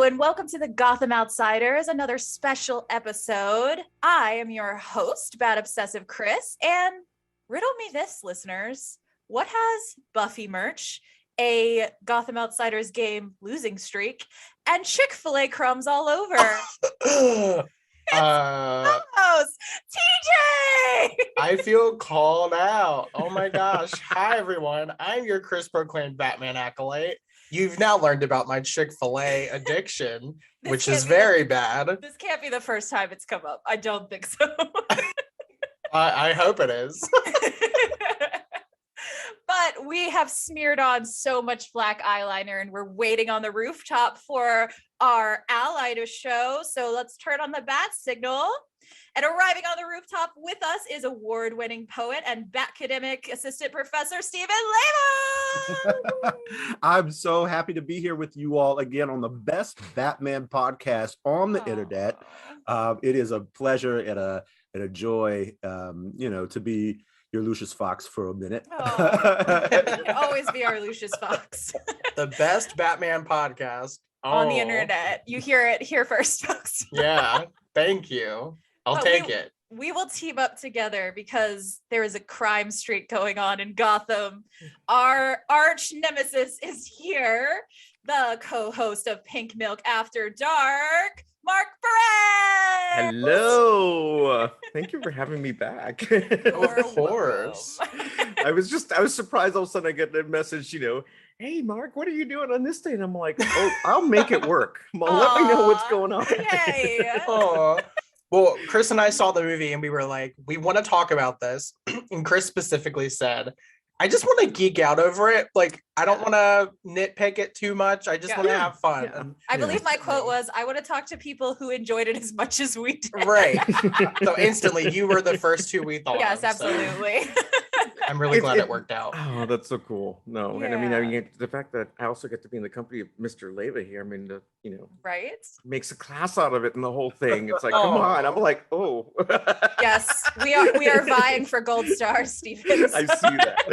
and welcome to the Gotham Outsiders, another special episode. I am your host, Bat Obsessive Chris, and riddle me this, listeners. What has Buffy merch, a Gotham Outsiders game losing streak, and Chick-fil-A crumbs all over? TJ! I feel called out. Oh my gosh. Hi, everyone. I'm your Chris proclaimed Batman acolyte. You've now learned about my Chick-fil-A addiction, which is very bad. This can't be the first time it's come up. I don't think so. I hope it is. But we have smeared on so much black eyeliner and we're waiting on the rooftop for our ally to show. So let's turn on the bat signal. And arriving on the rooftop with us is award-winning poet and bat-cademic assistant professor Stephen Leyva. I'm so happy to be here with you all again on the best Batman podcast on the internet. It is a pleasure and a joy, to be your Lucius Fox for a minute. You can always be our Lucius Fox. The best Batman podcast on the internet. You hear it here first, folks. Yeah, thank you. I'll take it. We will team up together because there is a crime streak going on in Gotham. Our arch nemesis is here, the co-host of Pink Milk After Dark, Mark Perez. Hello. Thank you for having me back. Of course. I was surprised all of a sudden I get a message, hey, Mark, what are you doing on this day? And I'm like, oh, I'll make it work. Let me know what's going on. Yay. Well, Chris and I saw the movie and we were like, we want to talk about this. And Chris specifically said, I just want to geek out over it. Like, I don't want to nitpick it too much. I just want to have fun. Yeah. I believe my quote was, I want to talk to people who enjoyed it as much as we did. Right. So instantly, you were the first two we thought Yes, of, absolutely. So I'm really glad it worked out. Oh, that's so cool. No, Yeah. and I mean, the fact that I also get to be in the company of Mr. Leyva here, I mean, Right? makes a class out of it and the whole thing. It's like, come on. I'm like, oh. Yes, we are vying for gold stars, Stephen. I see that.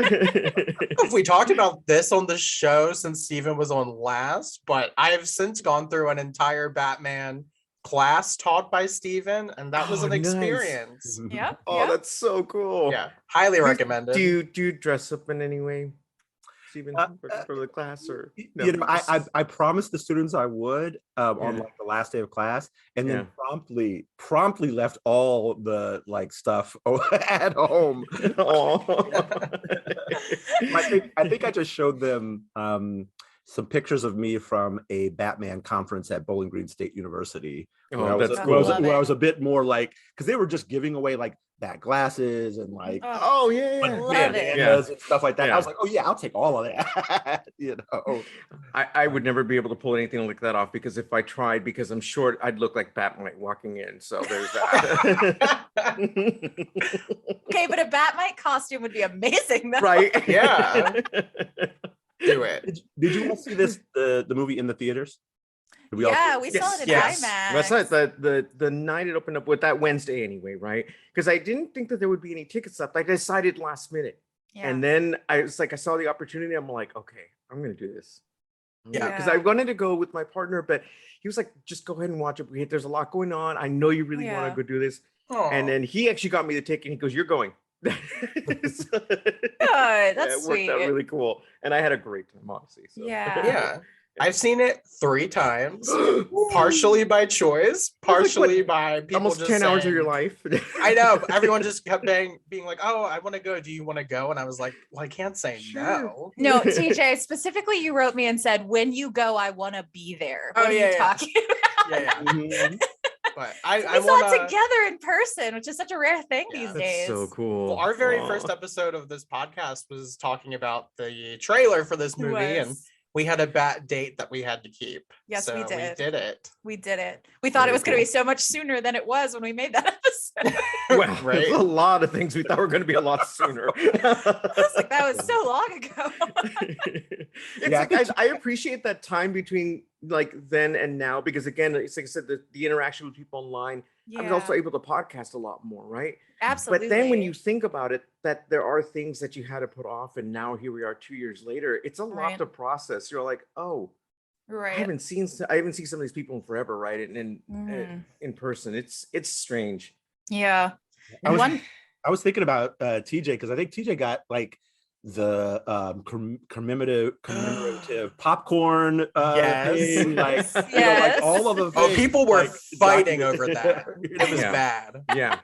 If we talked about this on the show since Steven was on last, but I have since gone through an entire Batman class taught by Steven, and that was an nice. experience. Yep. Oh, that's so cool. Yeah, highly recommended. Do you dress up in any way, Stephen, for the class? Or no? I promised the students I would on like the last day of class, and then promptly left all the stuff at home. I think I just showed them some pictures of me from a Batman conference at Bowling Green State University. Oh, where that's cool. Where I was a bit more because they were just giving away bat glasses and bandanas and stuff like that. Yeah. I was like, oh yeah, I'll take all of that. I would never be able to pull anything like that off because if I tried, because I'm short, I'd look like Batman walking in. So there's that. Okay, but a Batmite costume would be amazing, though. Right? Yeah. Do it. Did you all see the movie in the theaters? We saw it in IMAX. That's right. The night it opened up with that Wednesday anyway, right? Because I didn't think that there would be any tickets left. I decided last minute. Yeah. And then I saw the opportunity. I'm like, okay, I'm going to do this. Yeah. Because I wanted to go with my partner, but he was like, just go ahead and watch it. There's a lot going on. I know you really want to go do this. Aww. And then he actually got me the ticket. He goes, you're going. Good. That's it sweet. worked out really cool. And I had a great time, honestly. So. Yeah. I've seen it 3 times, partially by choice, partially by people almost just 10 hours of saying, your life. I know. Everyone just kept being like, oh, I want to go. Do you want to go? And I was like, well, I can't say no. No, TJ, specifically, you wrote me and said, when you go, I want to be there. What are you talking about? Yeah. Mm-hmm. But we saw it together in person, which is such a rare thing these days. So cool. Well, our very first episode of this podcast was talking about the trailer for this movie, and we had a bat date that we had to keep. Yes, so we did. We did it. We thought it was going to be so much sooner than it was when we made that episode. Well, right? A lot of things we thought were going to be a lot sooner. I was like, that was so long ago. I appreciate that time between then and now, because again, it's like I said, the interaction with people online. I was also able to podcast a lot more, right? Absolutely. But then when you think about it, that there are things that you had to put off, and now here we are 2 years later, it's a lot to process. You're like, oh, I Right. haven't seen some of these people in forever, right? And Mhm. in person, it's strange. Yeah. I was One. I was thinking about TJ because I think TJ got like the commemorative popcorn Yes. thing, like Yes. like all of the Oh, things, people were like, fighting documented. over that. It was Yeah. bad. Yeah.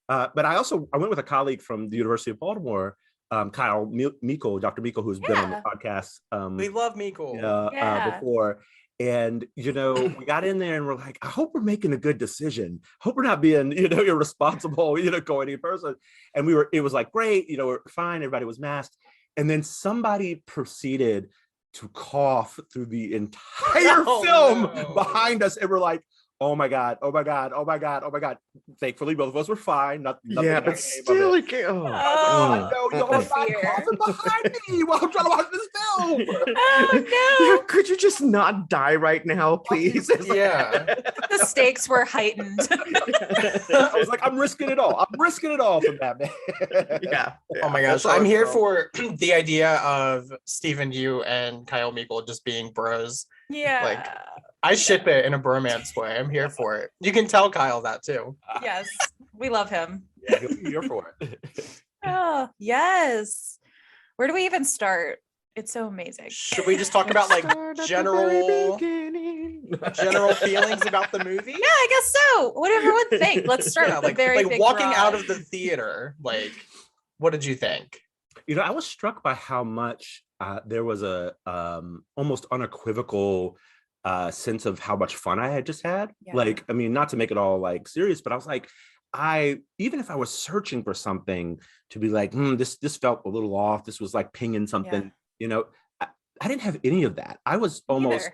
But I went with a colleague from the University of Baltimore, Kyle Meikle, Dr. Meikle, who's been on the podcast. We love Meikle. Yeah. Before. And, you know, we got in there and we're like, I hope we're making a good decision. Hope we're not being, you know, irresponsible, you know, going in person. And it was like, great, you know, we're fine. Everybody was masked. And then somebody proceeded to cough through the entire film behind us. And we're like, oh my God, oh my God, oh my God, oh my God. Thankfully, both of us were fine. Nothing Yeah, but still, it. oh. No, y'all are The not fear. coughing behind me while I'm trying to watch this film. Oh Yeah, could you just not die right now, please? It's like- Yeah. no. The stakes were heightened. I was like, I'm risking it all. I'm risking it all for Batman. yeah. Oh my gosh. I'm here for the idea of Stephen Yu and Kyle Meikle just being bros. Yeah. I ship it in a bromance way. I'm here for it. You can tell Kyle that too. Yes. We love him. Yeah, he'll be here for it. Oh, yes. Where do we even start? It's so amazing. Should we just talk about like Start at the general very beginning. general feelings about the movie? Yeah, I guess so. What everyone think. Let's start Yeah, with the very like big walking out broad. of the theater. Like, what did you think? You know, I was struck by how much there was a almost unequivocal sense of how much fun I had just had. Yeah. Like, I mean, not to make it all like serious, but I was like, even if I was searching for something to be like, this felt a little off. This was like pinging something, you know, I didn't have any of that. I was almost,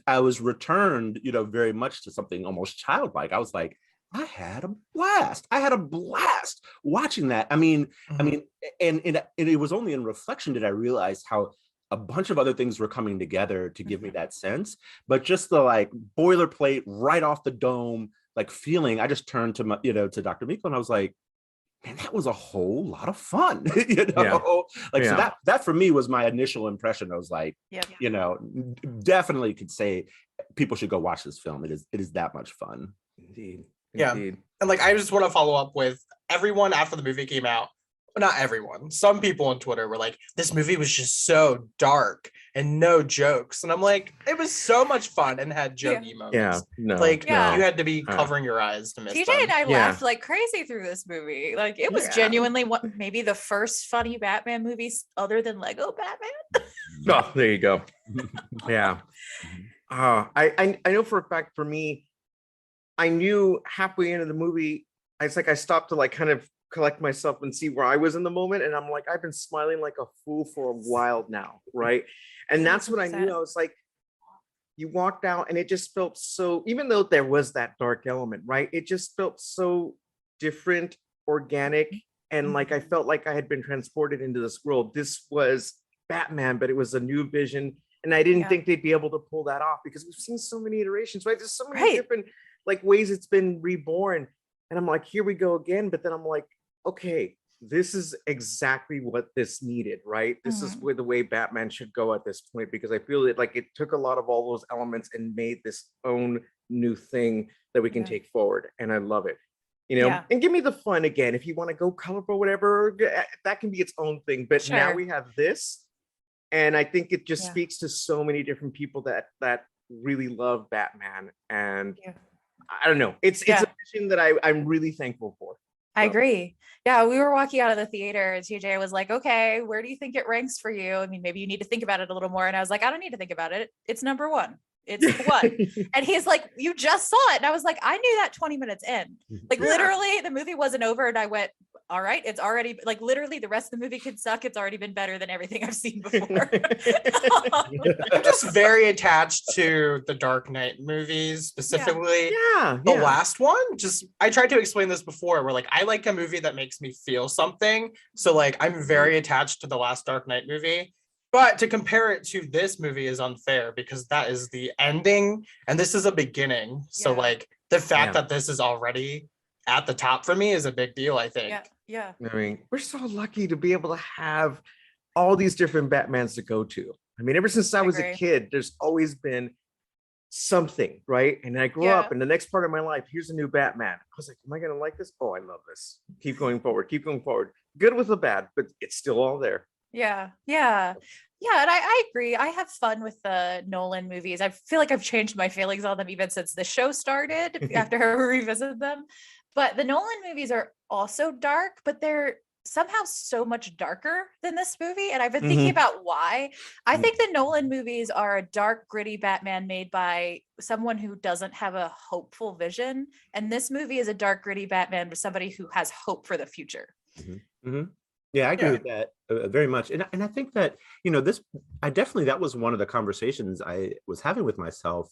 I was returned, you know, very much to something almost childlike. I was like, I had a blast. I had a blast watching that. I mean, and it was only in reflection did I realize how a bunch of other things were coming together to give me that sense. But just the like boilerplate right off the dome, like feeling, I just turned to my, you know, to Dr. Meikle and I was like, man, that was a whole lot of fun. You know, so that for me was my initial impression. I was like, you know, definitely could say people should go watch this film. It is that much fun. Indeed. Yeah. Indeed. And like, I just want to follow up with everyone after the movie came out. Well, not everyone. Some people on Twitter were like, this movie was just so dark and no jokes. And I'm like, it was so much fun and had jokey moments. Yeah. No. Like, no. you had to be covering your eyes to miss TJ them. and I Yeah. laughed like crazy through this movie. Like it was genuinely maybe the first funny Batman movies other than Lego Batman. Oh, there you go. Yeah. I know for a fact for me, I knew halfway into the movie, I stopped to like kind of collect myself and see where I was in the moment. And I'm like, I've been smiling like a fool for a while now. Right. And that's what I knew. I was like, you walked out and it just felt so, even though there was that dark element, right? It just felt so different, organic. And like, I felt like I had been transported into this world. This was Batman, but it was a new vision. And I didn't think they'd be able to pull that off because we've seen so many iterations, right? There's so many different like ways it's been reborn. And I'm like, here we go again. But then I'm like, okay, this is exactly what this needed, right? This is where the way Batman should go at this point, because I feel that like it took a lot of all those elements and made this own new thing that we can take forward. And I love it, you know, and give me the fun again. If you want to go colorful, whatever, that can be its own thing. But now we have this. And I think it just speaks to so many different people that really love Batman. And I don't know, it's a vision that I'm really thankful for. I agree. Yeah, we were walking out of the theater and TJ was like, okay, where do you think it ranks for you? I mean, maybe you need to think about it a little more. And I was like, I don't need to think about it. It's number one. It's one. And he's like, you just saw it. And I was like, I knew that 20 minutes in. Like literally the movie wasn't over and I went, all right, it's already like literally the rest of the movie could suck. It's already been better than everything I've seen before. I'm just very attached to the Dark Knight movies, specifically the last one. Just I tried to explain this before, where like I like a movie that makes me feel something. So like I'm very attached to the last Dark Knight movie. But to compare it to this movie is unfair because that is the ending and this is a beginning. So like the fact that this is already at the top for me is a big deal, I think. Yeah. I mean, we're so lucky to be able to have all these different Batmans to go to. I mean, ever since I was a agree. kid, there's always been something, right? And I grew up, and the next part of my life, here's a new Batman. I was like, am I gonna like this? Oh, I love this. Keep going forward, keep going forward. Good with the bad, but it's still all there. Yeah. And I agree. I have fun with the Nolan movies. I feel like I've changed my feelings on them even since the show started after I revisited them. But the Nolan movies are also dark, but they're somehow so much darker than this movie. And I've been thinking about why. I think the Nolan movies are a dark, gritty Batman made by someone who doesn't have a hopeful vision. And this movie is a dark, gritty Batman with somebody who has hope for the future. Yeah, I agree with that very much. And I think that, that was one of the conversations I was having with myself,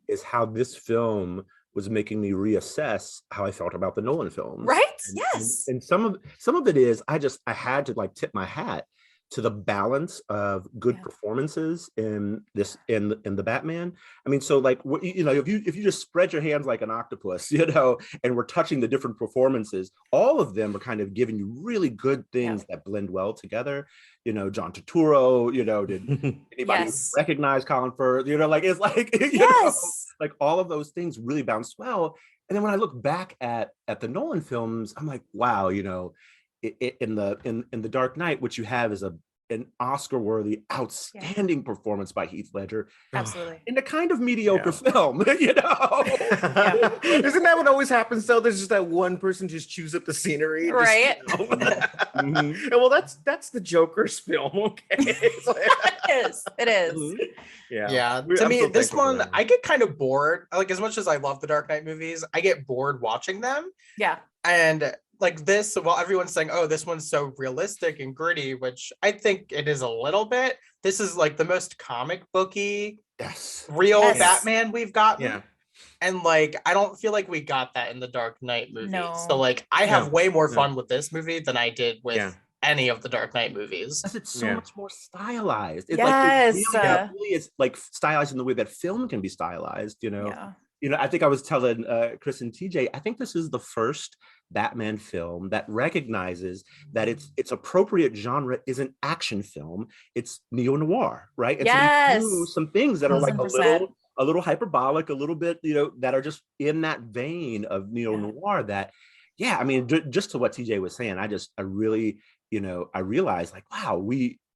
is how this film was making me reassess how I felt about the Nolan films. Right? And, and some of it is, I had to like tip my hat to the balance of good performances in the Batman. I mean, so like, if you just spread your hands like an octopus, and we're touching the different performances, all of them are kind of giving you really good things that blend well together. John Turturro, did anybody recognize Colin Firth? Like, it's like, like all of those things really bounce well. And then when I look back at the Nolan films, I'm like, wow, in the Dark Knight, what you have is an Oscar-worthy, outstanding performance by Heath Ledger. Absolutely. In a kind of mediocre film, Isn't that what always happens though? There's just that one person just chews up the scenery. Right. Well, that's the Joker's film. Okay. It is. Yeah. To me, this one, I get kind of bored. Like, as much as I love the Dark Knight movies, I get bored watching them. Yeah. And like this, while everyone's saying, oh, this one's so realistic and gritty, which I think it is a little bit, this is like the most comic booky real Batman we've gotten. Yeah. And like, I don't feel like we got that in the Dark Knight movie. No. So like, I have way more fun with this movie than I did with any of the Dark Knight movies. Because it's so much more stylized. It's really is like stylized in the way that film can be stylized, I think I was telling Chris and TJ, I think this is the first Batman film that recognizes that its appropriate genre is an action film. It's neo-noir, right? And so they do some things that are like a little hyperbolic, a little bit, that are just in that vein of neo-noir that, I mean, just to what TJ was saying, I really, I realized like, wow,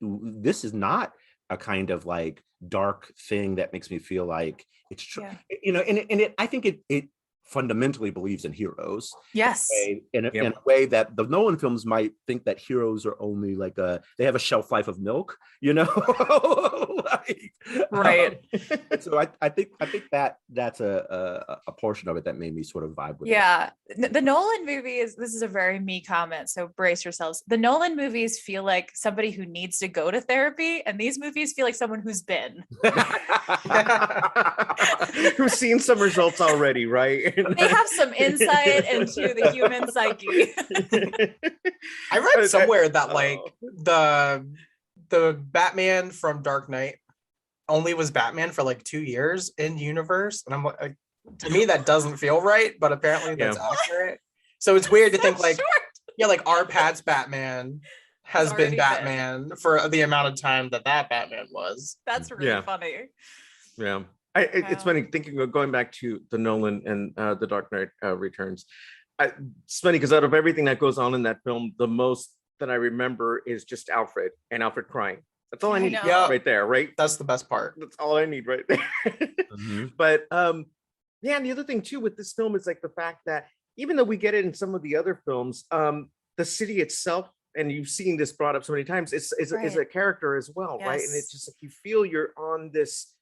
this is not a kind of like dark thing that makes me feel like it's true, I think it fundamentally believes in heroes. Yes. In a way that the Nolan films might think that heroes are only like they have a shelf life of milk, right. So I think that's a portion of it that made me sort of vibe with it. The Nolan movies, this is a very me comment, so brace yourselves. The Nolan movies feel like somebody who needs to go to therapy, and these movies feel like someone who's been. Who's seen some results already, right? They have some insight into the human psyche. I read somewhere that like the Batman from Dark Knight only was Batman for like 2 years in universe, and I'm like, to me that doesn't feel right, but apparently that's accurate. So it's weird to think like, like our Pat's Batman has been Batman for the amount of time that Batman was. That's really funny. Yeah. It's funny thinking of going back to the Nolan and the Dark Knight Returns. It's funny because out of everything that goes on in that film, the most that I remember is just Alfred and Alfred crying. That's all I need right there, right? That's the best part. That's all I need right there. But and the other thing too with this film is like the fact that even though we get it in some of the other films, the city itself, and you've seen this brought up so many times, is a character as well, right? And it's just like you feel you're on this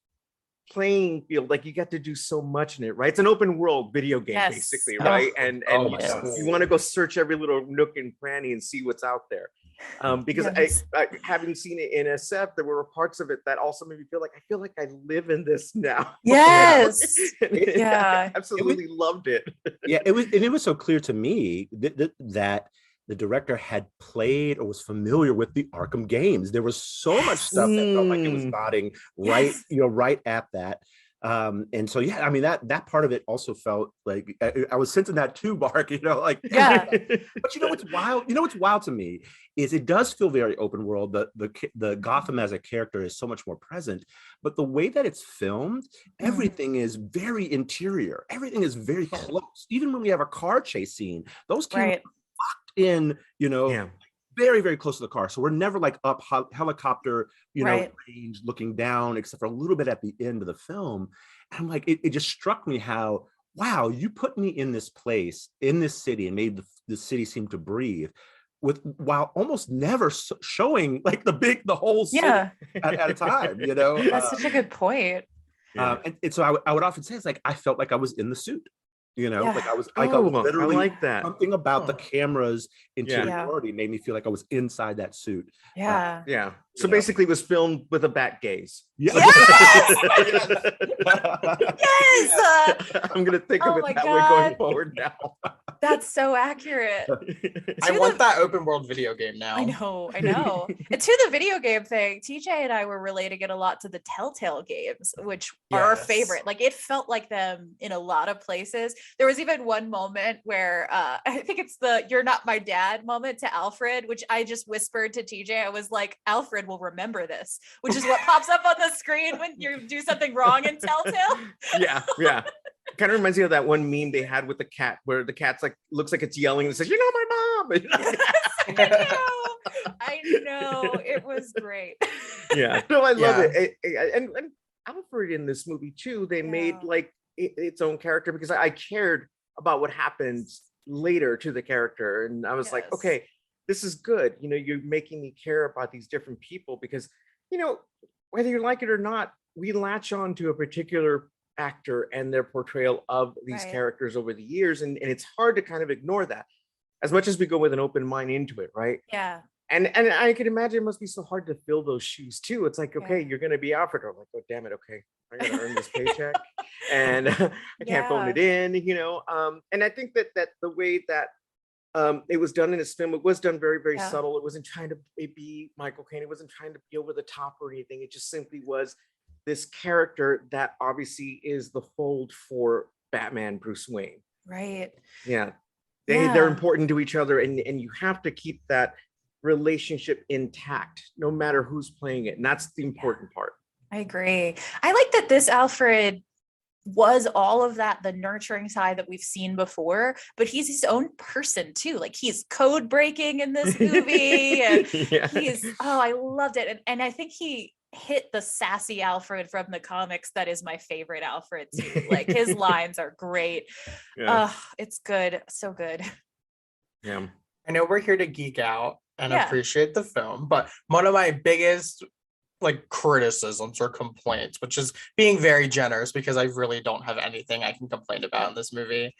playing field, like you get to do so much in it, right? It's an open world video game basically, right? And you want to go search every little nook and cranny and see what's out there. Because I having seen it in SF, there were parts of it that also made me feel like I live in this now. Yes. I absolutely loved it. It was so clear to me that the director had played or was familiar with the Arkham games. There was so much stuff that felt like it was nodding right at that. And so, yeah, I mean, that part of it also felt like I was sensing that too, Mark, like, Yeah. But what's wild? What's wild to me is it does feel very open world. The Gotham as a character is so much more present, but the way that it's filmed, everything is very interior. Everything is very close. Even when we have a car chase scene, those cameras are locked in, very, very close to the car. So we're never like up helicopter, range looking down, except for a little bit at the end of the film. And I'm like, it just struck me how, wow, you put me in this place, in this city, and made the city seem to breathe while almost never showing like the whole city at a time, That's such a good point. And so I would often say, it's like, I felt like I was in the suit. Like I was literally, I like that. Something about the camera's interiority made me feel like I was inside that suit. So basically it was filmed with a bat gaze. Yes! I'm gonna think of it that way going forward now. That's so accurate. I want that open world video game now. I know. And to the video game thing, TJ and I were relating it a lot to the Telltale games, which are our favorite. Like, it felt like them in a lot of places. There was even one moment where I think it's the "you're not my dad" moment to Alfred, which I just whispered to TJ. I was like, Alfred will remember this, which is what pops up on the screen when you do something wrong in Telltale. Yeah. Kind of reminds me of that one meme they had with the cat, where the cat's like looks like it's yelling and says, "You're not my mom." I know. It was great. Yeah. No, I love it. And Alfred in this movie too, they made like its own character, because I cared about what happened later to the character. And I was like, okay, this is good. You're making me care about these different people, because, whether you like it or not, we latch on to a particular actor and their portrayal of these characters over the years. And it's hard to kind of ignore that, as much as we go with an open mind into it, right? Yeah. And I can imagine it must be so hard to fill those shoes too. It's like, okay, you're gonna be Alfred. I'm like, oh damn it, okay, I gotta earn this paycheck, and I can't phone it in, And I think that the way that it was done in this film, it was done very, very subtle. It wasn't trying to be Michael Caine. It wasn't trying to be over the top or anything. It just simply was this character that obviously is the fold for Batman, Bruce Wayne. Right. Yeah. They're important to each other, and you have to keep that relationship intact no matter who's playing it. And that's the important part. I agree. I like that this Alfred was all of that, the nurturing side that we've seen before, but he's his own person too. Like, he's code breaking in this movie, and I loved it. And I think he hit the sassy Alfred from the comics that is my favorite Alfred too. Like, his lines are great. It's good. So good. Yeah. I know we're here to geek out and appreciate the film, but one of my biggest criticisms or complaints, which is being very generous because I really don't have anything I can complain about in this movie,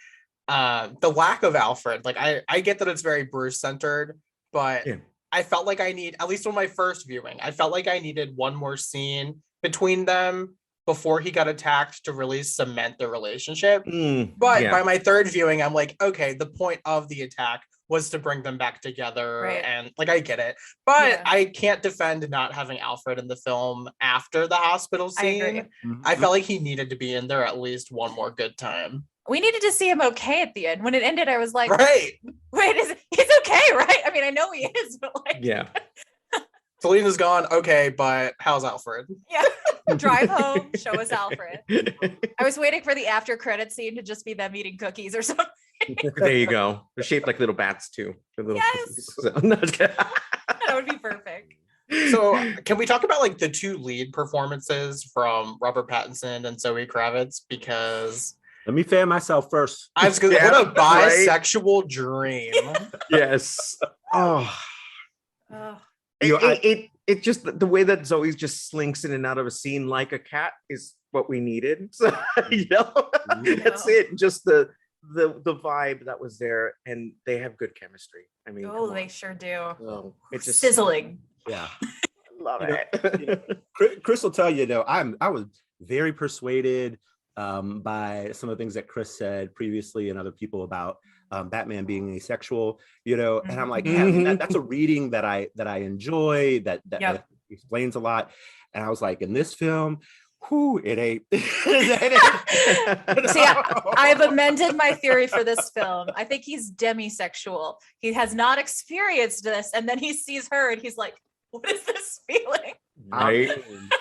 the lack of Alfred. Like, I get that it's very Bruce centered, but I felt like at least on my first viewing, I felt like I needed one more scene between them before he got attacked to really cement the relationship. But by my third viewing, I'm like, okay, the point of the attack was to bring them back together. And I get it, but I can't defend not having Alfred in the film after the hospital scene. I felt like he needed to be in there at least one more good time. We needed to see him okay at the end. When it ended, I was like, wait, he's okay, right? I mean, I know he is, but Selina's gone, okay, but how's Alfred? Drive home, show us Alfred. I was waiting for the after credit scene to just be them eating cookies or something. There you go. They're shaped like little bats too. That would be perfect. So can we talk about the two lead performances from Robert Pattinson and Zoe Kravitz? Because let me fan myself first. I was gonna what a bisexual dream. Yes. It just, the way that Zoe just slinks in and out of a scene like a cat is what we needed. So that's it. Just the vibe that was there, and they have good chemistry. I mean, they sure do. Oh, it's just sizzling. Yeah. Love it. Chris will tell you, I was very persuaded by some of the things that Chris said previously and other people about Batman being asexual, and I'm like, that's a reading that I enjoy, that explains a lot. And I was like, in this film, whew, it ain't. See, I've amended my theory for this film. I think he's demisexual. He has not experienced this, and then he sees her, and he's like, "What is this feeling?" Right.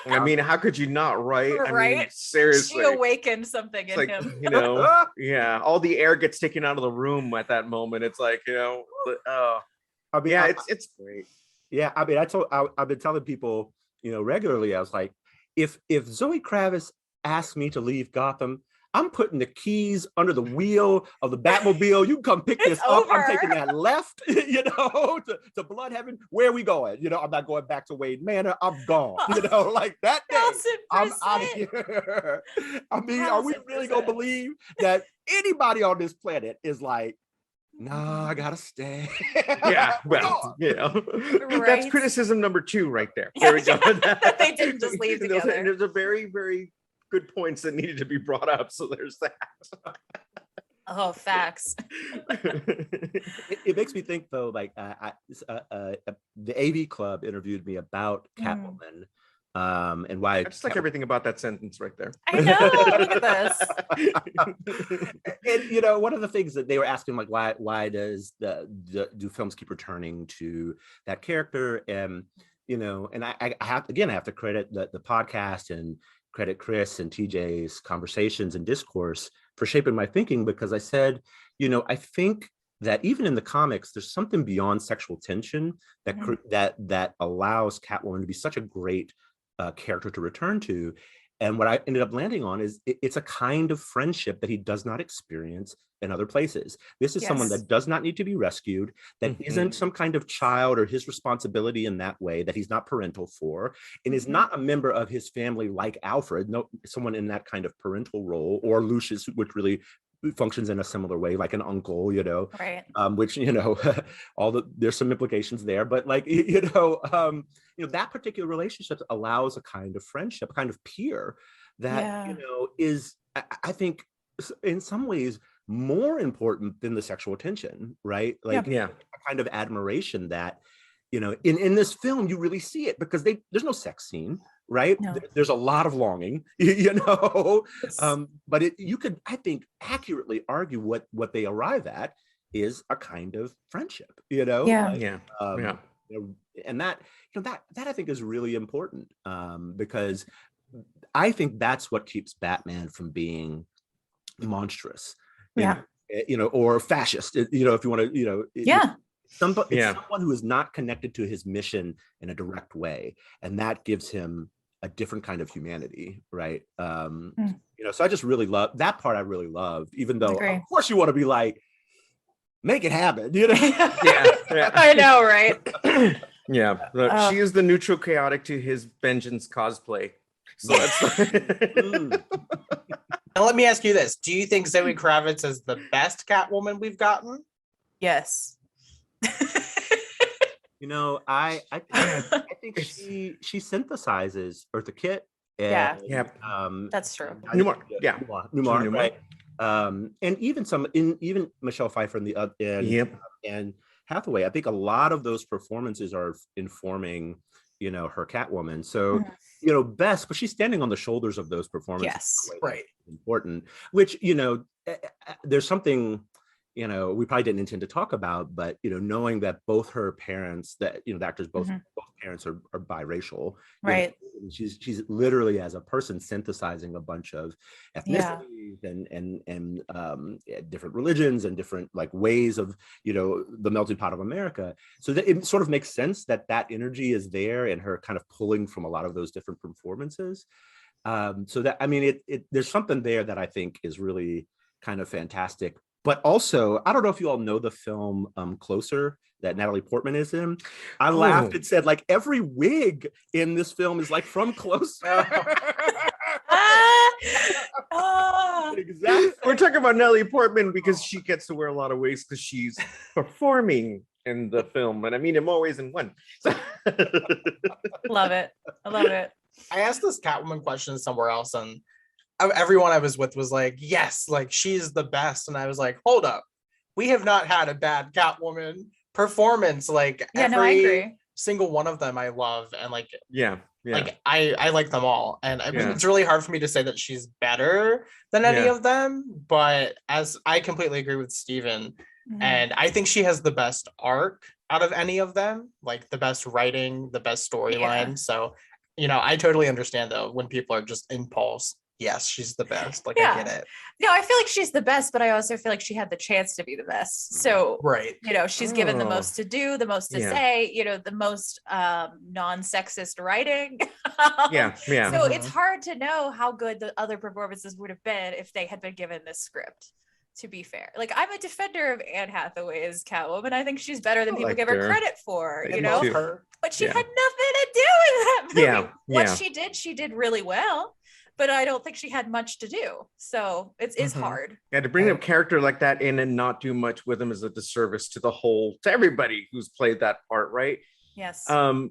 I mean, how could you not, right? I mean, Right? seriously. She awakened something in It's like, him. you know, yeah, all the air gets taken out of the room at that moment. It's like, you know, I mean, yeah, it's great. Yeah, I mean, I've been telling people, you know, regularly. I was like, if Zoe Kravitz asked me to leave Gotham, I'm putting the keys under the wheel of the Batmobile. You can come pick this up. I'm taking that left, you know, to Blood Heaven. Where are we going? You know, I'm not going back to Wayne Manor. I'm gone. You know, like that day, I'm out of here. I mean, are we really gonna believe that anybody on this planet is like, nah, I gotta stay? Yeah, well, you know, that's Right. criticism number 2 right there. There we go. They didn't just leave together. There's a very, very good points that needed to be brought up. So there's that. Oh, facts. It makes me think though, like the AV Club interviewed me about Catwoman, and why I just like everything about that sentence right there. I know. Look at this. And you know, one of the things that they were asking, like, why does do films keep returning to that character? And you know, and I have to credit the podcast and credit Chris and TJ's conversations and discourse for shaping my thinking, because I said, you know, I think that even in the comics, there's something beyond sexual tension that allows Catwoman to be such a great character to return to. And what I ended up landing on is it's a kind of friendship that he does not experience in other places. This is someone that does not need to be rescued, that isn't some kind of child or his responsibility in that way, that he's not parental for, and is not a member of his family like Alfred, no, someone in that kind of parental role, or Lucius, which really functions in a similar way, like an uncle, you know, right? Which, you know, there's some implications there, but like, you know, that particular relationship allows a kind of friendship, a kind of peer that, you know, is, I think, in some ways more important than the sexual tension, right? Like, a kind of admiration that, you know, in this film, you really see it, because there's no sex scene, right? No. There's a lot of longing, you know, but you could, I think, accurately argue what they arrive at is a kind of friendship, you know? You know, and that, you know, that I think is really important, because I think that's what keeps Batman from being monstrous, you know, or fascist, you know, if you want to, you know, it's someone who is not connected to his mission in a direct way, and that gives him a different kind of humanity, right? You know, so I just really love that part. I really loved, even though of course you want to be like, make it happen, you know? I know, right? She is the neutral chaotic to his vengeance cosplay. So that's Now let me ask you this: do you think Zoe Kravitz is the best Catwoman we've gotten? Yes. You know, I think she synthesizes Eartha Kitt. And, that's true. Newmar, right? And even Michelle Pfeiffer and Hathaway. I think a lot of those performances are informing, you know, her Catwoman. So, you know, but she's standing on the shoulders of those performances. Yes, right. Important. Which, you know, there's something, you know, we probably didn't intend to talk about, but, you know, knowing that both her parents, that, you know, the actors, both parents are biracial, right? You know, she's literally, as a person, synthesizing a bunch of ethnicities and different religions and different like ways of, you know, the melting pot of America. So that it sort of makes sense that energy is there, and her kind of pulling from a lot of those different performances. So that, I mean, there's something there that I think is really kind of fantastic. But also, I don't know if you all know the film Closer that Natalie Portman is in. I laughed and said, like, every wig in this film is like from Closer. Exactly. We're talking about Natalie Portman because she gets to wear a lot of wigs because she's performing in the film, and I mean in more ways than one. Love it. I love it. I asked this Catwoman question somewhere else, and everyone I was with was like, yes, like she's the best. And I was like, hold up, we have not had a bad Catwoman performance. Like I agree. Single one of them I love, and like Yeah. Like I like them all, and I mean Yeah. it's really hard for me to say that she's better than any Yeah. of them. But as I completely agree with Steven, Mhm. and I think she has the best arc out of any of them, like the best writing, the best storyline. Yeah. So, I totally understand though when people are just impulse. Yes, she's the best. Like I Yeah. get it. No, I feel like she's the best, but I also feel like she had the chance to be the best. So, Right. she's given the Oh. most to do, the most to Yeah. say, the most non-sexist writing. Yeah. Yeah. So Mhm. it's hard to know how good the other performances would have been if they had been given this script, to be fair. Like, I'm a defender of Anne Hathaway as Catwoman. I think she's better than I people liked give her her. credit for, I you did know? too. Her. But she Yeah. had nothing to do with that movie. Yeah, What yeah. she did really well. But I don't think she had much to do. So it's Mhm. hard. Yeah, to bring a character like that in and not do much with him is a disservice to to everybody who's played that part, right? Yes.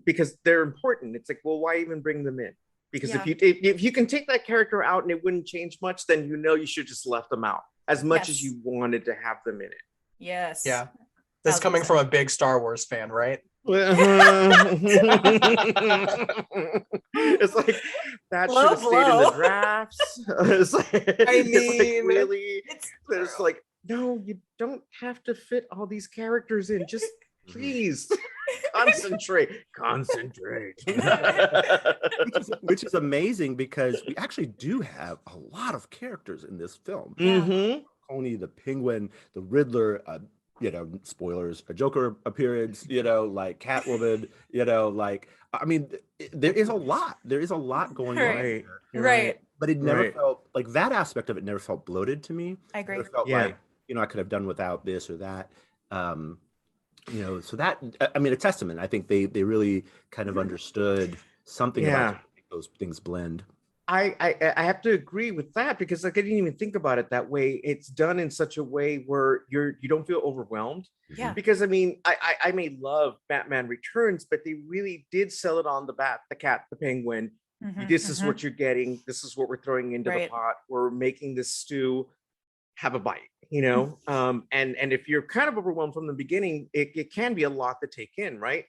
Because they're important. It's like, well, why even bring them in? Because Yeah. if you can take that character out and it wouldn't change much, then you should just left them out as much as Yes. you wanted to have them in it. Yes. Yeah. This coming 1000%. from a big Star Wars fan, right? It's like that should Low have stayed in the blow. drafts. It's like, mean, really, It's there's true. like, no, you don't have to fit all these characters in. Just please concentrate. which is amazing because we actually do have a lot of characters in this film. Mhm. Coney, the Penguin, the Riddler, spoilers, a Joker appearance, like Catwoman, like, I mean, there is a lot. There is a lot going on. Right. Here, You're Right. but it never Right. felt like that aspect of it never felt bloated to me. I agree. It felt Yeah. like, I could have done without this or that. So that, I mean, a testament. I think they really kind of understood something Yeah. about those things blend. I have to agree with that because like I didn't even think about it that way. It's done in such a way where you don't feel overwhelmed. Yeah. Because I mean, I may love Batman Returns, but they really did sell it on the bat, the cat, the penguin. Mhm, This is mhm. what you're getting. This is what we're throwing into the Right. pot. We're making this stew. Have a bite, and if you're kind of overwhelmed from the beginning, it can be a lot to take in, right?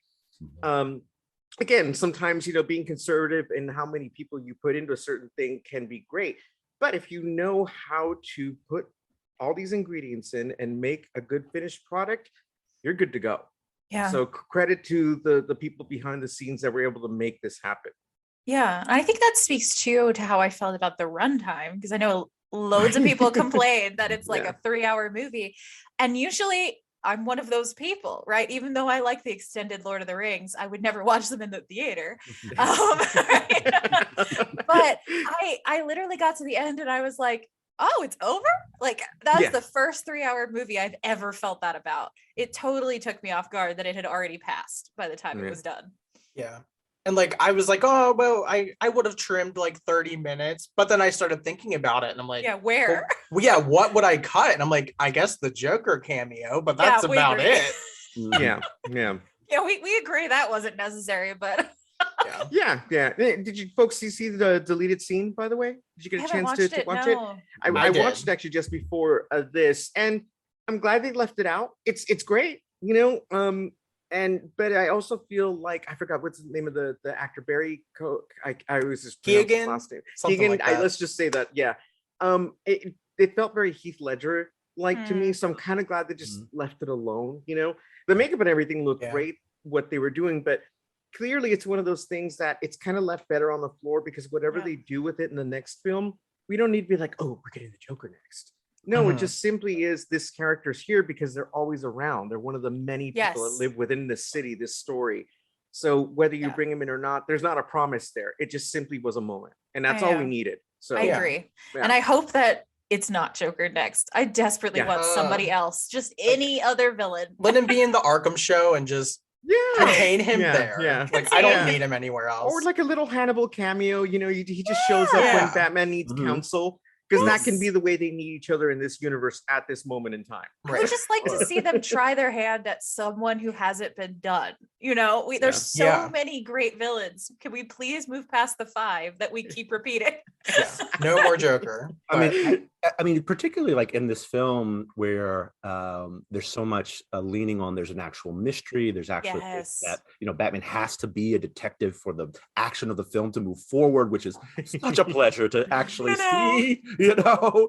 Again, sometimes being conservative in how many people you put into a certain thing can be great, but if you know how to put all these ingredients in and make a good finished product, you're good to go. Yeah. So credit to the people behind the scenes that were able to make this happen. Yeah. I think that speaks too to how I felt about the runtime, because I know loads of people complain that it's like Yeah. a 3-hour movie. And usually I'm one of those people, right? Even though I like the extended Lord of the Rings, I would never watch them in the theater. Right? But I literally got to the end and I was like, oh, it's over? Like, that's Yeah. the first 3-hour movie I've ever felt that about. It totally took me off guard that it had already passed by the time Yeah. it was done. Yeah. And like I was like, oh well, I would have trimmed like 30 minutes, but then I started thinking about it and I'm like, Yeah, where? well, yeah, what would I cut? And I'm like, I guess the Joker cameo, but Yeah, that's we about agree. it. Yeah. Yeah, we agree that wasn't necessary, but Yeah. Did you folks see the deleted scene, by the way? Did you I get a haven't chance watched to it. watch it? No. I did. watched it actually just before this, and I'm glad they left it out. It's great, but I also feel like I forgot what's the name of the actor, Barry I was just pronounced his Keegan? last name. Something Keegan, like that. let's just say that, yeah. It felt very Heath Ledger like to me, so I'm kind of glad they just left it alone. The makeup and everything looked Yeah. great, what they were doing, but clearly it's one of those things that it's kind of left better on the floor because whatever Yeah. they do with it in the next film, we don't need to be like, oh, we're getting the Joker next. No, it Mhm. just simply is this character's here because they're always around. They're one of the many people that Yes. live within this city, this story. So whether you Yeah. bring him in or not, there's not a promise there. It just simply was a moment. And that's I all we know. needed. So I Yeah. agree. Yeah. And I hope that it's not Joker next. I desperately Yeah. want somebody else, just any other villain. Let him be in the Arkham show and just yeah. contain him Yeah, there. yeah. Like I don't Yeah. need him anywhere else. Or like a little Hannibal cameo, he just shows up when Yeah. Batman needs Mhm. counsel. Because that can Yes. be the way they need each other in this universe at this moment in time. I would just like to see them try their hand at someone who hasn't been done. There's so Yeah. many great villains. Can we please move past the 5 that we keep repeating? Yeah. No more Joker. I mean, particularly like in this film where there's so much leaning on, there's an actual mystery. There's actually that, Batman has to be a detective for the action of the film to move forward, which is such a pleasure to actually see, I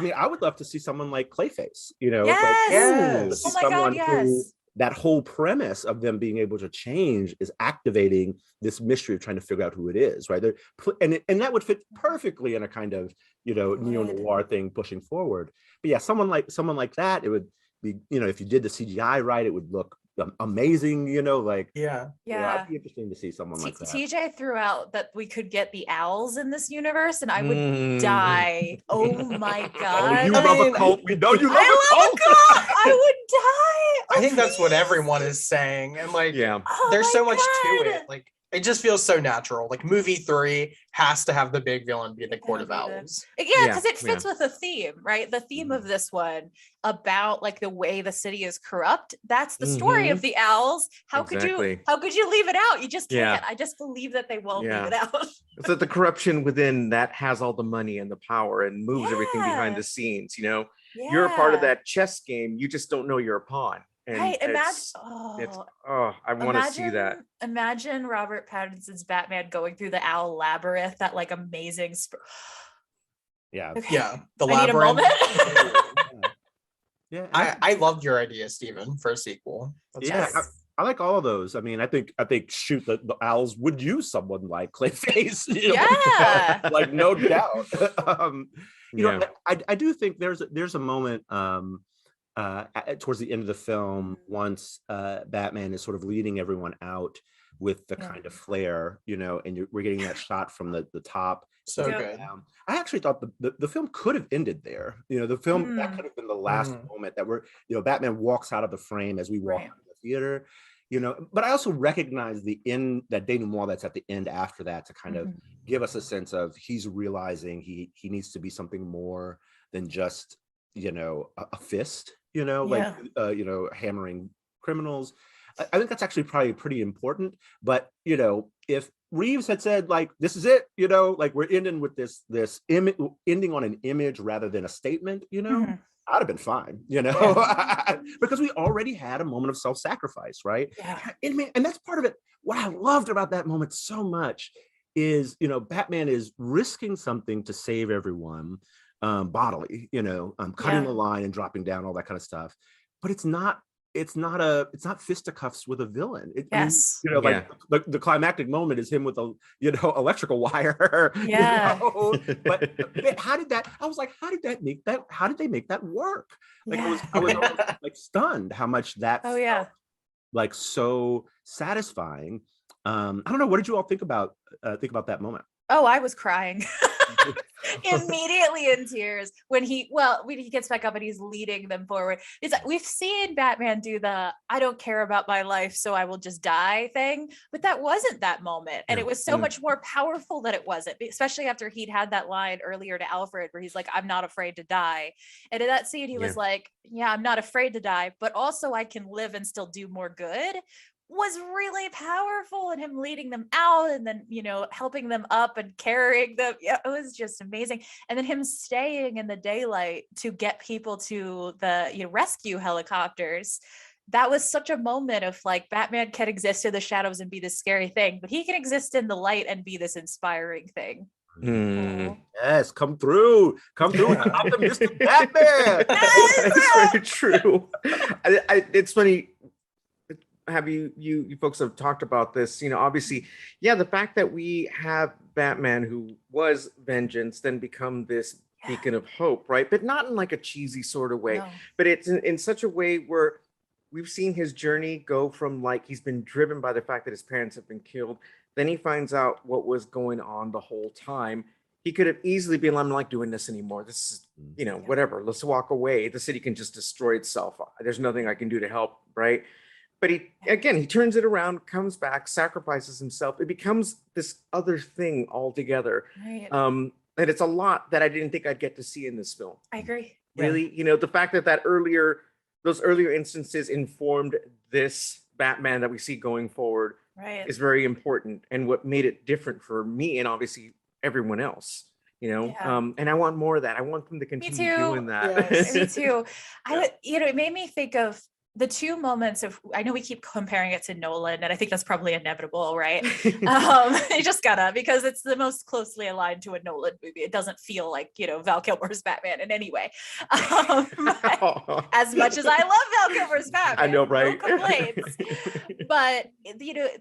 mean, I would love to see someone like Clayface, Yes. see Oh my God, who, that whole premise of them being able to change is activating this mystery of trying to figure out who it is, right? And that would fit perfectly in a kind of, neo-noir thing pushing forward. But yeah, someone like that, it would be, if you did the CGI right, it would look amazing, I'd be interesting to see someone like that. TJ threw out that we could get the owls in this universe, and I would die. Oh my God. Oh, you love a cult. We know you love a cult. I would die. I think that's what everyone is saying. And there's so much to it. Like, it just feels so natural. Like, movie 3 has to have the big villain be the Court of Owls. Yeah, because it fits with the theme, right? The theme of this one about like the way the city is corrupt. That's the story of the owls. How could you leave it out? You just can't. I just believe that they won't leave it out. It's that the corruption within that has all the money and the power and moves everything behind the scenes. You're a part of that chess game. You just don't know you're a pawn. And right, I want to see that. Imagine Robert Pattinson's Batman going through the owl labyrinth, that like amazing the I labyrinth. need a moment. I loved your idea, Stephen, for a sequel. I like all of those. I mean, I think shoot, the owls would use someone like Clayface. Like no doubt. I do think there's a moment towards the end of the film, once Batman is sort of leading everyone out with the kind of flare, and we're getting that shot from the top. So good. I actually thought the film could have ended there. The film that could have been the last moment that Batman walks out of the frame as we walk out of the theater. But I also recognize the end, that denouement that's at the end after that, to kind of give us a sense of he's realizing he needs to be something more than just a fist. Hammering criminals. I think that's actually probably pretty important. But if Reeves had said like, this is it, like we're ending with this ending on an image rather than a statement, I'd have been fine, because we already had a moment of self-sacrifice, right? And that's part of it. What I loved about that moment so much is, Batman is risking something to save everyone. Bodily, cutting the line and dropping down, all that kind of stuff. But it's not fisticuffs with a villain. The climactic moment is him with a electrical wire. But how did that? I was like, how did they make that work? Like I was almost, like stunned how much that felt like so satisfying. I don't know. What did you all think about that moment? Oh, I was crying. Immediately in tears when he gets back up and he's leading them forward. It's like, we've seen Batman do the I don't care about my life, so I will just die thing, but that wasn't that moment, and it was so much more powerful that it wasn't, especially after he'd had that line earlier to Alfred where he's like, I'm not afraid to die, and in that scene he was like, I'm not afraid to die, but also I can live and still do more good, was really powerful, and him leading them out and then helping them up and carrying them, it was just amazing. And then him staying in the daylight to get people to the rescue helicopters, that was such a moment of like, Batman can exist in the shadows and be this scary thing, but he can exist in the light and be this inspiring thing. Yes, come through with optimistic Batman. That's very true. It's funny. Have you folks have talked about this, obviously, the fact that we have Batman who was vengeance then become this beacon of hope, right? But not in like a cheesy sort of way, but it's in such a way where we've seen his journey go from like, he's been driven by the fact that his parents have been killed. Then he finds out what was going on the whole time. He could have easily been, I'm not doing this anymore. This is, whatever, let's walk away. The city can just destroy itself. There's nothing I can do to help, right? But he turns it around, comes back, sacrifices himself. It becomes this other thing altogether. Right. And it's a lot that I didn't think I'd get to see in this film. I agree. Really, the fact that those earlier instances informed this Batman that we see going forward Right. is very important, and what made it different for me and obviously everyone else. Yeah. And I want more of that. I want them to continue doing that. Yes. Me too. It made me think of the two moments of, I know we keep comparing it to Nolan, and I think that's probably inevitable, right? You just gotta, because it's the most closely aligned to a Nolan movie. It doesn't feel like, Val Kilmer's Batman in any way. As much as I love Val Kilmer's Batman, I know, right? No complaints. But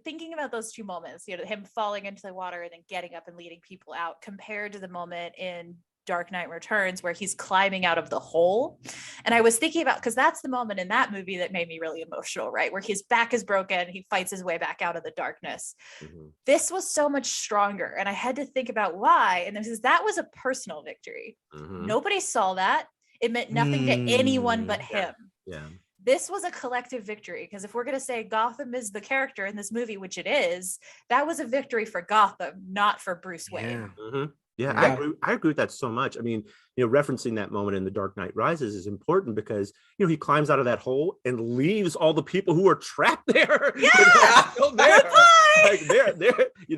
thinking about those two moments, him falling into the water and then getting up and leading people out, compared to the moment in Dark Knight Returns where he's climbing out of the hole. And I was thinking about, because that's the moment in that movie that made me really emotional, right? Where his back is broken, he fights his way back out of the darkness. Mhm. This was so much stronger, and I had to think about why. And that was a personal victory. Mhm. Nobody saw that. It meant nothing to anyone but him. Yeah. This was a collective victory, because if we're going to say Gotham is the character in this movie, which it is, that was a victory for Gotham, not for Bruce Wayne. Mhm. Yeah, Yeah. I agree with that so much. I mean, referencing that moment in The Dark Knight Rises is important because, he climbs out of that hole and leaves all the people who are trapped there. Yeah! Still there. Goodbye! Like they're,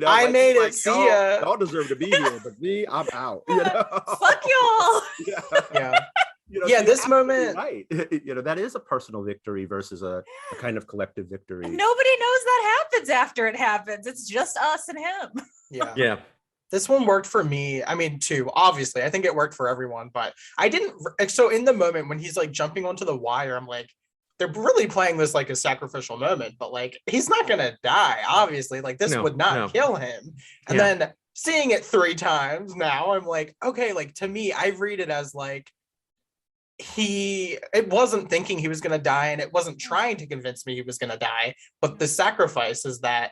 I like, made it. like, See y'all, ya. y'all deserve to be here, but me, I'm out. Fuck y'all. Yeah. Yeah. Yeah, Yeah, you're this absolutely moment- right. That is a personal victory versus a kind of collective victory. And nobody knows that happens after it happens. It's just us and him. Yeah. Yeah. This one worked for me. I mean, too, obviously. I think it worked for everyone, but I didn't. So in the moment when he's like jumping onto the wire, I'm like, they're really playing this like a sacrificial moment, but like, he's not going to die, obviously. Like, this would not kill him. And then seeing it 3 times now, I'm like, okay, like to me, I read it as like, it wasn't thinking he was going to die, and it wasn't trying to convince me he was going to die, but the sacrifice is that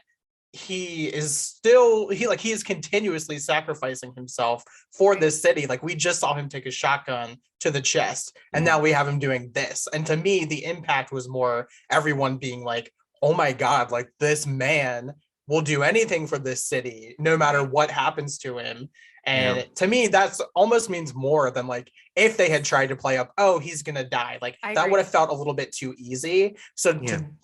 he is continuously sacrificing himself for this city. Like, we just saw him take a shotgun to the chest, and now we have him doing this. And to me, the impact was more everyone being like, oh my God, like this man will do anything for this city, no matter what happens to him. And to me, that's almost means more than like if they had tried to play up, oh, he's gonna die. Like that would have felt a little bit too easy. So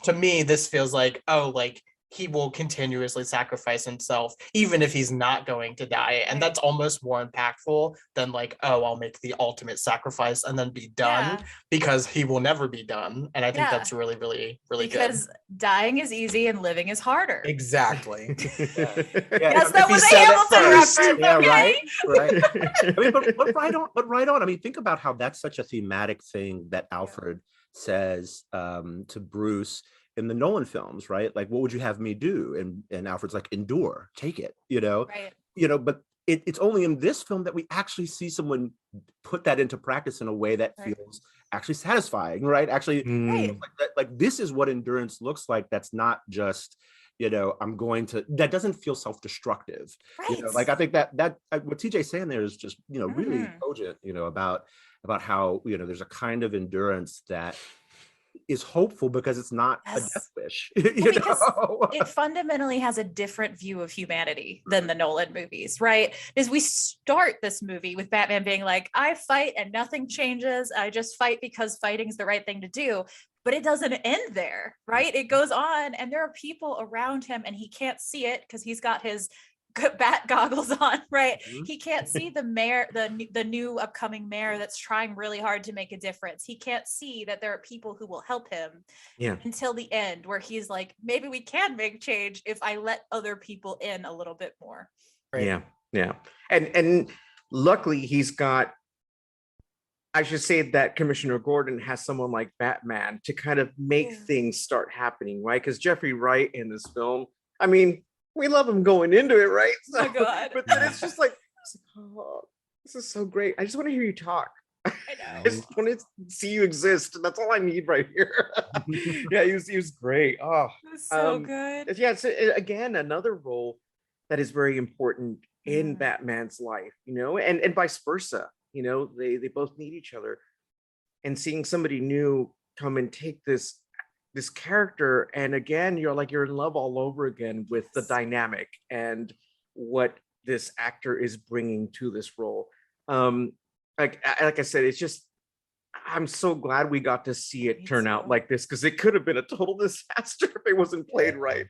to me, this feels like, oh, like he will continuously sacrifice himself, even if he's not going to die. And that's almost more impactful than like, oh, I'll make the ultimate sacrifice and then be done, because he will never be done. And I think that's really, really, really good. Because dying is easy and living is harder. Exactly. Yes, that was a Hamilton reference. Yeah, Okay? right. I mean, but right on. I mean, think about how that's such a thematic thing that Alfred says to Bruce in the Nolan films, right? Like, what would you have me do? And Alfred's like, endure, take it, Right. But it's only in this film that we actually see someone put that into practice in a way that feels actually satisfying, right? Actually, like this is what endurance looks like. That's not just, that doesn't feel self-destructive. Right. Like, I think that what TJ's saying there is just, really cogent, about how, there's a kind of endurance that is hopeful because it's not a death wish. Because it fundamentally has a different view of humanity than the Nolan movies, right? Because we start this movie with Batman being like, I fight and nothing changes. I just fight because fighting's the right thing to do. But it doesn't end there, right? It goes on, and there are people around him, and he can't see it because he's got his bat goggles on, right? He can't see the mayor, the new upcoming mayor that's trying really hard to make a difference. He can't see that there are people who will help him until the end, where he's like, maybe we can make change if I let other people in a little bit more. Right. Yeah. And luckily he's got, I should say that Commissioner Gordon has someone like Batman to kind of make things start happening, right? Because Jeffrey Wright in this film, I mean, we love him going into it, right? So, oh God. But then it's just like, oh, this is so great. I just want to hear you talk. I know. I just want to see you exist. That's all I need right here. Yeah, he was great. Oh, so good. Yeah, it's again another role that is very important in Batman's life, and vice versa. They both need each other. And seeing somebody new come and take this character, and again you're in love all over again with the dynamic and what this actor is bringing to this role. Like I said, it's just I'm so glad we got to see it Me turn out too. like this, because it could have been a total disaster if it wasn't played right.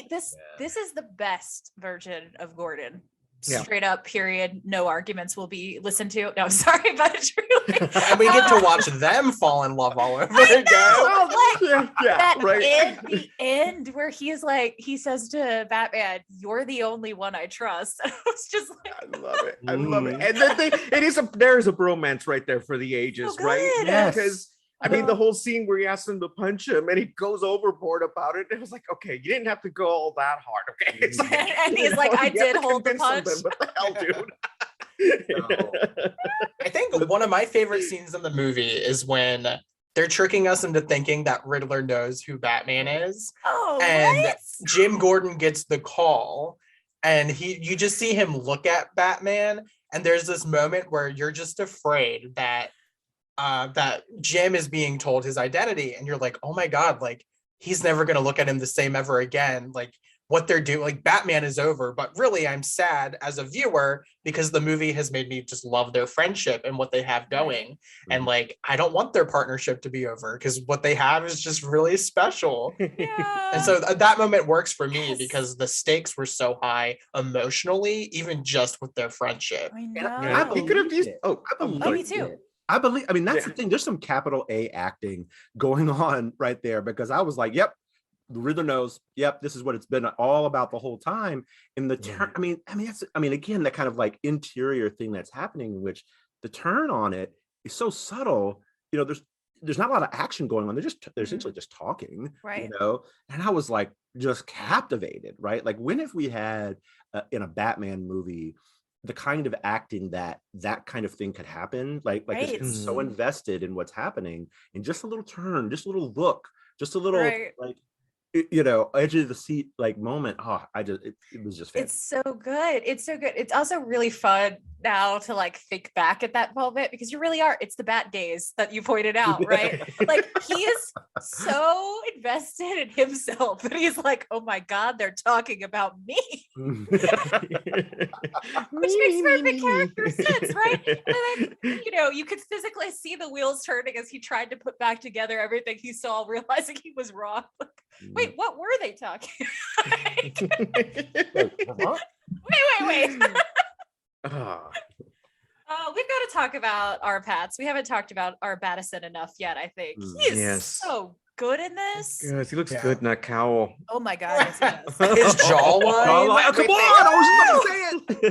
This is the best version of Gordon. Yeah. Straight up, period. No arguments will be listened to. No, sorry, but truly. And we get to watch them fall in love all over again. That right. the end where he says to Batman, "You're the only one I trust." I was just like, I love it. I love it. And then there is a bromance right there for the ages, So right? good. Yes. Because I mean, the whole scene where he asks him to punch him and he goes overboard about it. It was like, okay, you didn't have to go all that hard. Okay. It's like, and he's like, "I you have did to hold the convince punch." something. What the hell, dude? I think one of my favorite scenes in the movie is when they're tricking us into thinking that Riddler knows who Batman is. Oh, And what? Jim Gordon gets the call, and you just see him look at Batman, and there's this moment where you're just afraid that that Jim is being told his identity, and you're like, oh my God, like he's never gonna look at him the same ever again. Like what they're doing, like Batman is over. But really, I'm sad as a viewer because the movie has made me just love their friendship and what they have going. And like, I don't want their partnership to be over because what they have is just really special. Yeah. And so that moment works for me Yes. because the stakes were so high emotionally, even just with their friendship. I And know. I You could have believe used. it. Oh, I believe Oh, me it. too. I mean, that's Yeah. the thing. There's some capital A acting going on right there because I was like, yep, the Riddler knows. Yep, this is what it's been all about the whole time. And the turn, again, that kind of like interior thing that's happening, in which the turn on it is so subtle. You know, there's not a lot of action going on. They're essentially just talking, Right. you know. And I was like just captivated, right? Like when have we had in a Batman movie the kind of acting that kind of thing could happen, like Right. it's so invested in what's happening, and just a little turn, just a little look, just a little Right. like edge of the seat like moment. Oh, it was just fantastic. It's so good. It's so good. It's also really fun now to like think back at that moment because you really are. It's the bat gaze that you pointed out, right? Like he is so invested in himself and he's like, oh my God, they're talking about me. Which makes perfect character sense, right? And then, you could physically see the wheels turning as he tried to put back together everything he saw, realizing he was wrong. Like, wait, what were they talking about? Wait. We've got to talk about our Pats. We haven't talked about our Battison enough yet, I think. He is Yes. so good in this. Yes, he looks Yeah. good in that cowl. Oh my God, yes, he does. His jawline. Come on, I was about to say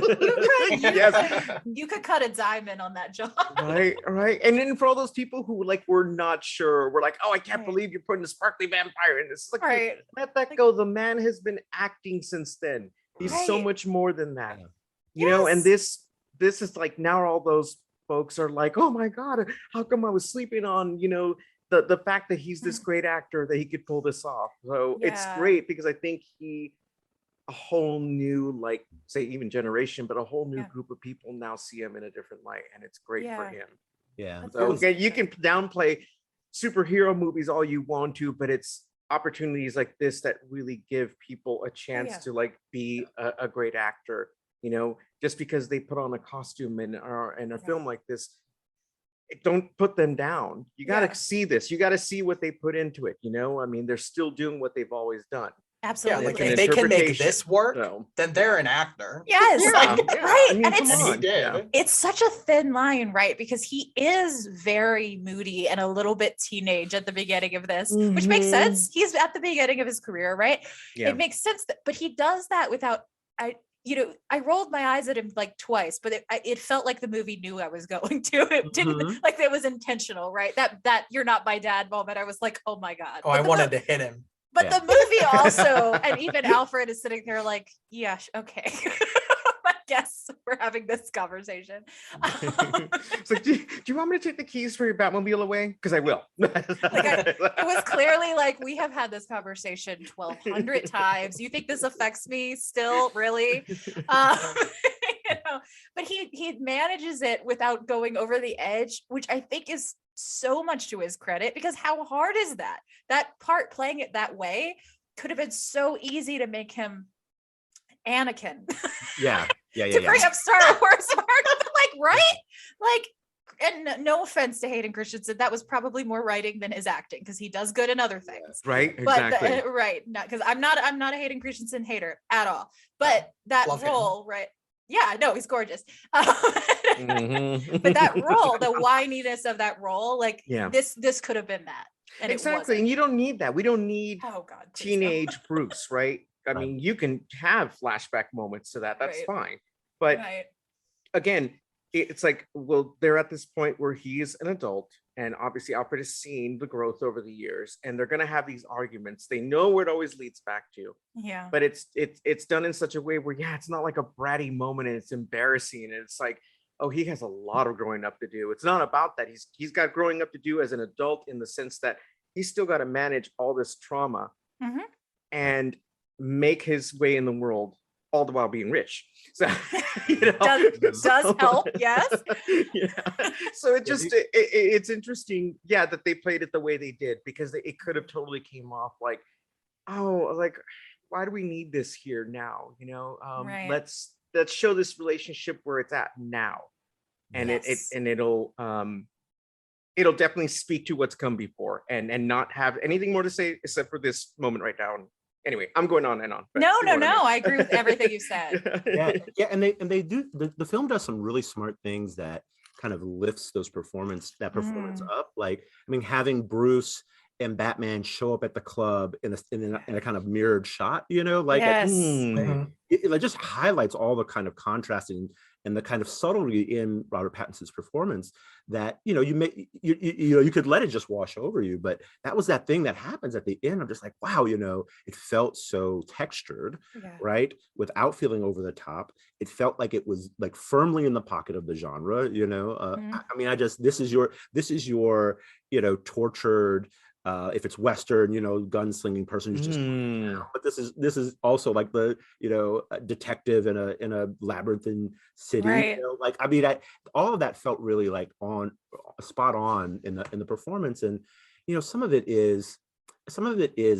it. Yes. You could cut a diamond on that jaw. Right. And then for all those people who like were not sure, we're like, oh, I can't Right. believe you're putting a sparkly vampire in this. It's like, Right. let that go. The man has been acting since then. He's so Right. much more than that. You know, and this is like now all those folks are like, oh my God, how come I was sleeping on, the fact that he's this great actor that he could pull this off. So it's Yeah. great because I think a whole new, like, say even generation, but a whole new Yeah. group of people now see him in a different light, and it's great for Yeah. him. Yeah. That's So awesome. again, you can downplay superhero movies all you want to, but it's opportunities like this that really give people a chance yeah. to like be a great actor. Just because they put on a costume in a film like this, don't put them down. You got to Yeah. see this. You got to see what they put into it. I mean, they're still doing what they've always done. Yeah, Absolutely. like an if they can make interpretation, this work, So then they're an actor. Yes. yeah, Right. I mean, And come it's- He on. did. Yeah. It's such a thin line, right? Because he is very moody and a little bit teenage at the beginning of this, which makes Mhm. sense. He's at the beginning of his career, right? Yeah. It makes sense, but he does that without. I rolled my eyes at him like twice, but it felt like the movie knew I was going to. It didn't Mhm. like it was intentional, right? That "you're not my dad" moment. I was like, oh my God. Oh, I wanted to hit him. But Yeah. the movie also, and even Alfred is sitting there like, yeah, okay. I guess we're having this conversation. It's like, do you want me to take the keys for your Batmobile away? Because I will. It was clearly like, we have had this conversation 1,200 times. You think this affects me still? Really? But he manages it without going over the edge, which I think is so much to his credit, because how hard is that? That part, playing it that way, could have been so easy to make him Anakin. Yeah. To bring up Star Wars, Mark, but right? Like and no offense to Hayden Christensen, that was probably more writing than his acting, because he does good in other things. Right. But Exactly. right, not because I'm not a Hayden Christensen hater at all. But that Love him. role, right? Yeah, no, he's gorgeous. Mhm. But that role, the whininess of that role, like Yeah. this could have been that. And Exactly. It And wasn't. you don't need that. We don't need Oh God, please no. teenage Bruce, right? I Right. mean, you can have flashback moments to that. That's Right. fine. But Right. again, it's like, well, they're at this point where he is an adult, and obviously Alfred has seen the growth over the years, and they're going to have these arguments. They know where it always leads back to, Yeah. but it's done in such a way where, yeah, it's not like a bratty moment and it's embarrassing, and it's like, oh, he has a lot of growing up to do. It's not about that. He's got growing up to do as an adult, in the sense that he's still got to manage all this trauma Mhm. and make his way in the world, all the while being rich. So you know, Does help, yes. Yeah. So it just it's interesting, yeah, that they played it the way they did, because it could have totally came off like, oh, like, why do we need this here now? You know, Right. let's show this relationship where it's at now, and Yes. it'll definitely speak to what's come before, and not have anything more to say except for this moment right now. And anyway, I'm going on and on. but No, you know no, what no. I I agree with everything you said. mean. Yeah, and they do the film does some really smart things that kind of lifts that performance up. Like, I mean, having Bruce and Batman show up at the club in a kind of mirrored shot, you know, like Yes. Mhm. it just highlights all the kind of contrasting and the kind of subtlety in Robert Pattinson's performance that, you know, you could let it just wash over you, but that was that thing that happens at the end. I'm just like, wow, you know, it felt so textured, Yeah. right? Without feeling over the top. It felt like it was like firmly in the pocket of the genre, you know. Mhm. I mean, this is your, you know, tortured, if it's Western, you know, gunslinging person who's just, but this is also like the, you know, a detective in a labyrinthine city, Right. you know? Like, I mean, all of that felt really like spot on in the performance. And, you know, some of it is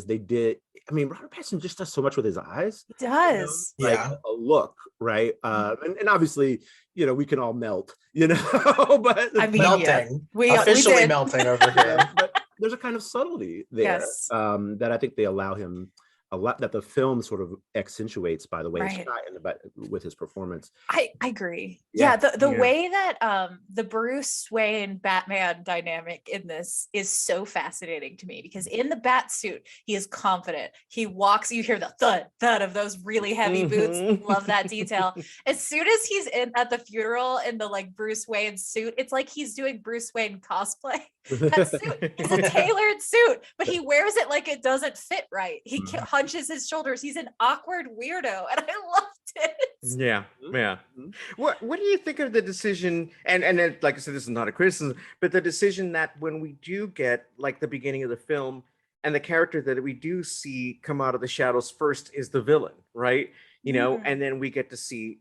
they did. I mean, Robert Pattinson just does so much with his eyes. It does. Like Yeah. a look, right? And obviously, you know, we can all melt, you know, but I mean, Melting. yeah. We Officially did. melting over here. but there's a kind of subtlety there, Yes. that I think they allow him a lot, that the film sort of accentuates by the way it's Right. shot and with his performance. I agree. Yeah. Yeah, the Yeah. way that the Bruce Wayne Batman dynamic in this is so fascinating to me, because in the bat suit, he is confident. He walks, you hear the thud of those really heavy boots. Mhm. Love that detail. As soon as he's at the funeral in the like Bruce Wayne suit, it's like he's doing Bruce Wayne cosplay. That suit is a tailored suit, but he wears it like it doesn't fit right. He hunches his shoulders. He's an awkward weirdo, and I loved it. Yeah, yeah. Mhm. What do you think of the decision? And then, like I said, this is not a criticism, but the decision that when we do get like the beginning of the film, and the character that we do see come out of the shadows first is the villain, right? You know, Mm. and then we get to see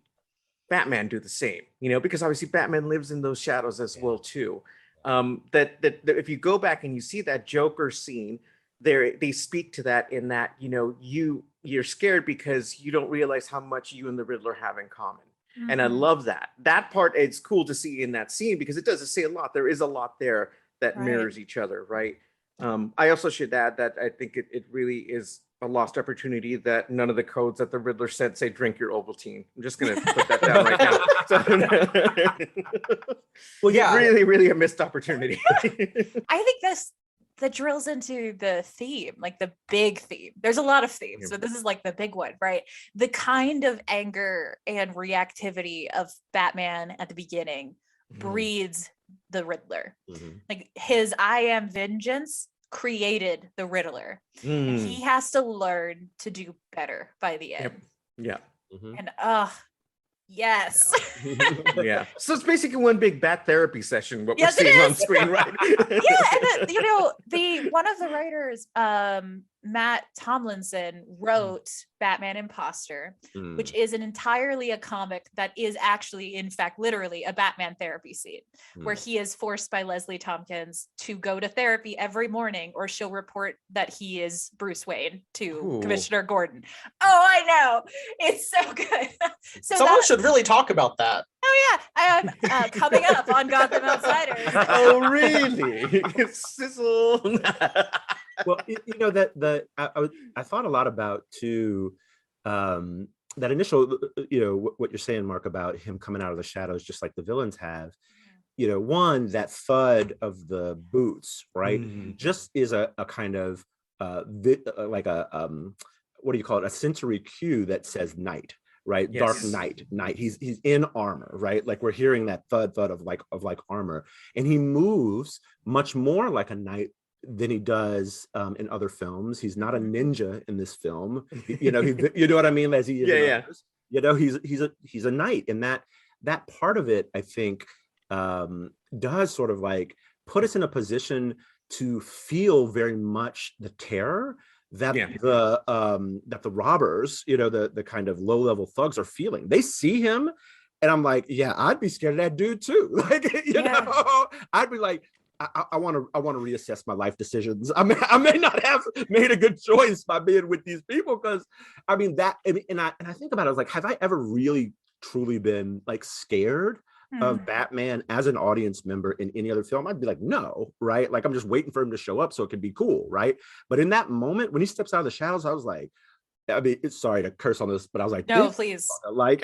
Batman do the same, you know, because obviously Batman lives in those shadows as well too. That if you go back and you see that Joker scene, they speak to that in that, you know, you're scared because you don't realize how much you and the Riddler have in common. And I Mhm. love that part. It's cool to see in that scene because it does say a lot. There is a lot there that Right. mirrors each other, right? I also should add that I think it really is a lost opportunity that none of the codes that the Riddler said say drink your Ovaltine. I'm just gonna put that down right now. Well, yeah. Really, really a missed opportunity. I think that drills into the theme, like the big theme. There's a lot of themes, Yeah. but this is like the big one, right? The kind of anger and reactivity of Batman at the beginning breeds the Riddler. Mhm. Like his I am vengeance created the Riddler. And Mm, he has to learn to do better by the Yep. end. yeah. Mhm. And yes. Yeah. So it's basically one big bat therapy session, what Yes, we're it seeing on is. screen, right? Yeah, and you know, one of the writers Matt Tomlinson wrote Batman Imposter, which is entirely a comic that is actually, in fact, literally a Batman therapy scene where he is forced by Leslie Tompkins to go to therapy every morning, or she'll report that he is Bruce Wayne to Commissioner Gordon. Oh, I know. It's so good. So someone should really talk about that. Oh yeah, coming up on Gotham Outsiders. Oh really? Sizzle. Well, I thought a lot about too that initial, what you're saying, Mark, about him coming out of the shadows, just like the villains have. One, that thud of the boots, right, just is a kind of like a what do you call it? A sensory cue that says night. Right, yes. Dark night. He's in armor, right? Like we're hearing that thud of armor, and he moves much more like a knight than he does in other films. He's not a ninja in this film. You know what I mean? As he is in others. He's a knight, and that part of it, I think, does sort of like put us in a position to feel very much the terror that the robbers, the kind of low-level thugs are feeling. They see him, and I'm like, yeah, I'd be scared of that dude too. Like, I'd be like, I want to reassess my life decisions. I may not have made a good choice by being with these people, because I think about it, I was like, have I ever really truly been like scared of Batman as an audience member in any other film? I'd be like, no, right? Like, I'm just waiting for him to show up so it can be cool, right? But in that moment when he steps out of the shadows, I was like, it's sorry to curse on this, but I was like, no, please. Like,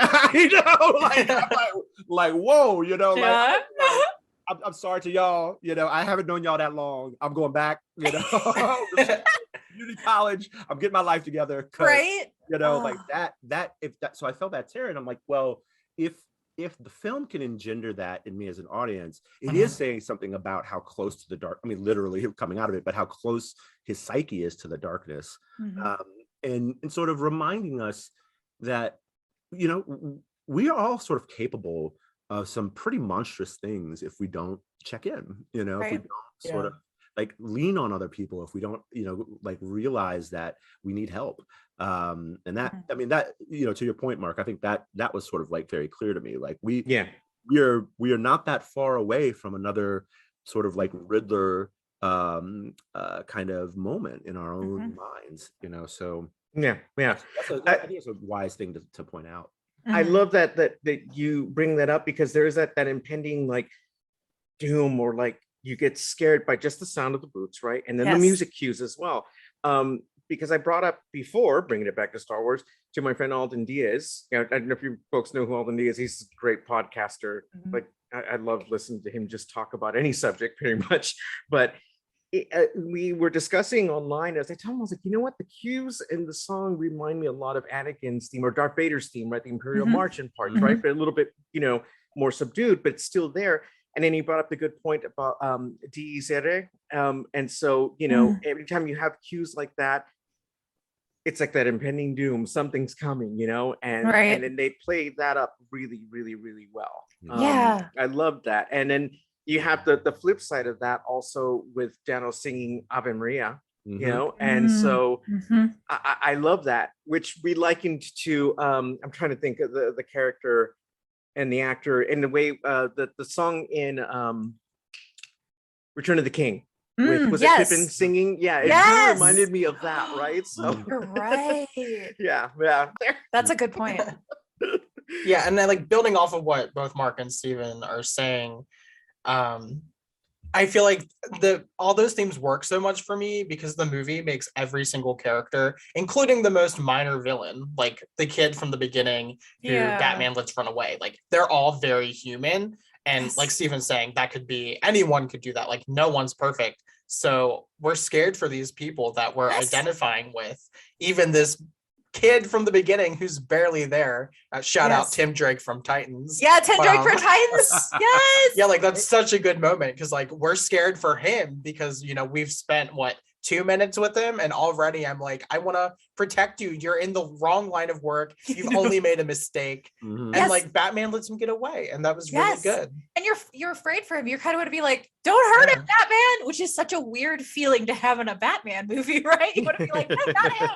like, whoa, I'm sorry to y'all. I haven't known y'all that long. I'm going back. Community college. I'm getting my life together. Right. Like that. So I felt that terror, and I'm like, well, if the film can engender that in me as an audience, it is saying something about how close to the dark. I mean, literally him coming out of it, but how close his psyche is to the darkness, and sort of reminding us that we are all sort of capable of some pretty monstrous things if we don't check in. If we don't sort of like lean on other people, if we don't like realize that we need help. And that, I mean, that, to your point, Mark, I think that was sort of like very clear to me. Like we are not that far away from another sort of like Riddler kind of moment in our own minds, so I think it's a wise thing to point out. I love that you bring that up, because there is that impending like doom, or like you get scared by just the sound of the boots, right? And then the music cues as well. Because I brought up before, bringing it back to Star Wars, to my friend Alden Diaz. I don't know if you folks know who Alden Diaz is. He's a great podcaster. Like I love listening to him just talk about any subject pretty much. But we were discussing online, as I told him, I was like, you know what? The cues in the song remind me a lot of Anakin's theme, or Darth Vader's theme, right? The Imperial March in parts, right? But a little bit, more subdued, but it's still there. And then he brought up the good point about Di Ceary. And so, every time you have cues like that, it's like that impending doom, something's coming, and then they played that up really, really, really well. I love that. And then you have the flip side of that also with Dano singing Ave Maria, and so I love that, which we likened to, I'm trying to think of the character and the actor in the way the song in Return of the King. Was it Pippin singing? Yeah, it really reminded me of that, right? So you're right. yeah. That's a good point. Yeah, and then like building off of what both Mark and Steven are saying, I feel like all those themes work so much for me because the movie makes every single character, including the most minor villain, like the kid from the beginning who Batman lets run away, like they're all very human. And like Steven's saying, that could be, anyone could do that. Like no one's perfect. So we're scared for these people that we're identifying with. Even this kid from the beginning who's barely there. Shout out Tim Drake from Titans. Yeah, Tim Drake from Titans. Yes. Yeah, like that's such a good moment because like we're scared for him because we've spent 2 minutes with him, and already I'm like, I want to protect you. You're in the wrong line of work. You've only made a mistake. Mhm. And Yes. like Batman lets him get away, and that was really Yes. good. And you're afraid for him. You kind of want to be like, don't hurt him, Yeah. Batman, which is such a weird feeling to have in a Batman movie, right? You want to be like, no, not him.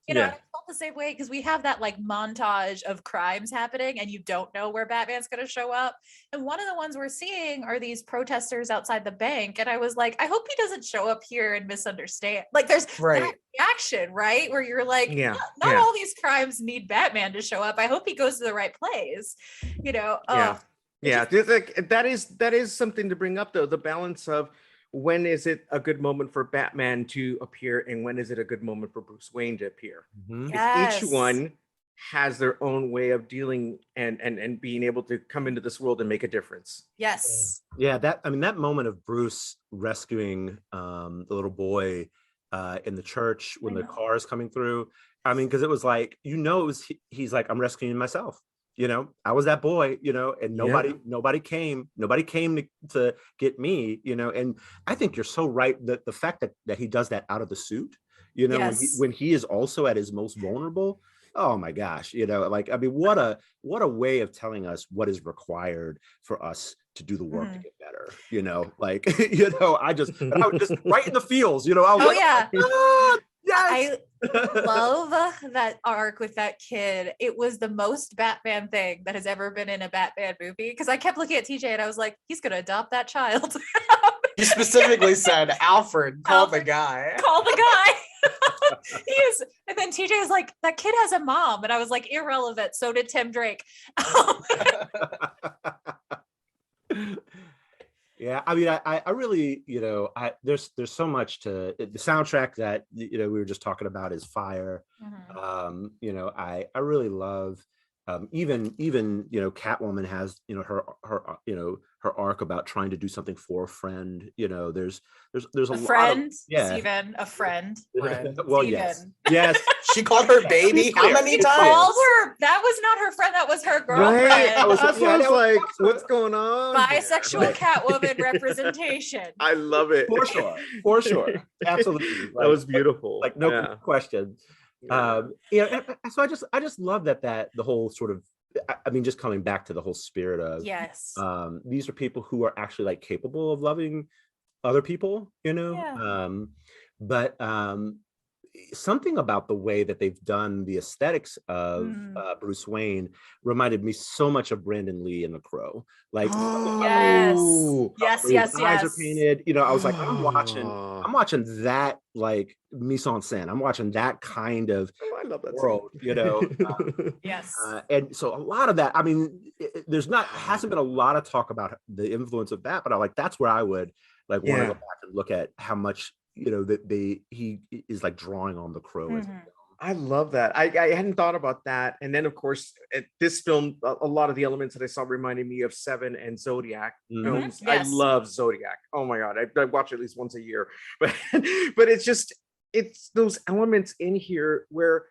You know, Yeah. and I felt the same way because we have that like montage of crimes happening and you don't know where Batman's going to show up. And one of the ones we're seeing are these protesters outside the bank. And I was like, I hope he doesn't show up here and misunderstand. Like there's that Right. reaction, right? Where you're like, Yeah, not yeah. all these crimes need Batman to show up. I hope he goes to the right place, you know? Yeah. Oh, Yeah, like, that is something to bring up though, the balance of when is it a good moment for Batman to appear and when is it a good moment for Bruce Wayne to appear? Mhm. yes. Each one has their own way of dealing and being able to come into this world and make a difference. Yes. Yeah, that moment of Bruce rescuing the little boy in the church when I the know. car is coming through. I mean, because it was like, it was he's like, I'm rescuing myself. I was that boy, and nobody came to get me, and I think you're so right that the fact that he does that out of the suit, Yes. when he is also at his most vulnerable. Oh my gosh, like, I mean, what a way of telling us what is required for us to do the work to get better, like, I was just right in the feels, I was Oh like, yeah. "Ah, yes." I love that arc with that kid. It was the most Batman thing that has ever been in a Batman movie because I kept looking at TJ and I was like, he's gonna adopt that child. You specifically said, Alfred, call the Alfred, guy. call the guy. He is, and then TJ is like, that kid has a mom, and I was like, irrelevant. So did Tim Drake. Yeah, I mean, I really, there's so much to the soundtrack that we were just talking about is fire. Mhm. I really love even Catwoman has her arc about trying to do something for a friend. There's a A lot friend, of, yeah. Steven, a friend. Friend. Well, Steven. yes. She called her baby how many She times? called her. That was not her friend. That was her girlfriend. Right? That was- That's yeah, what I was that was- like, what's going on? here? Bisexual Catwoman representation. I love it. For sure, absolutely. That was beautiful. Like no Yeah. question. Yeah. And so I just love that the whole sort of, I mean, just coming back to the whole spirit of Yes. these are people who are actually like capable of loving other people, Yeah. but something about the way that they've done the aesthetics of Bruce Wayne reminded me so much of Brandon Lee in The Crow. Like, Yes. Oh. Yes. his Yes. eyes Yes. are painted. I was like, I'm watching that like mise en scène. I'm watching that kind of Oh, I love that world, Yes. and so a lot of that. I mean, hasn't been a lot of talk about the influence of that, but I like that's where I would like want to go back and look at how much that he is like drawing on The Crow. As a Mhm. film. I love that. I hadn't thought about that. And then, of course, this film, a lot of the elements that I saw reminded me of Seven and Zodiac films. Yes. I love Zodiac. Oh my God. I watch it at least once a year. But it's those elements in here where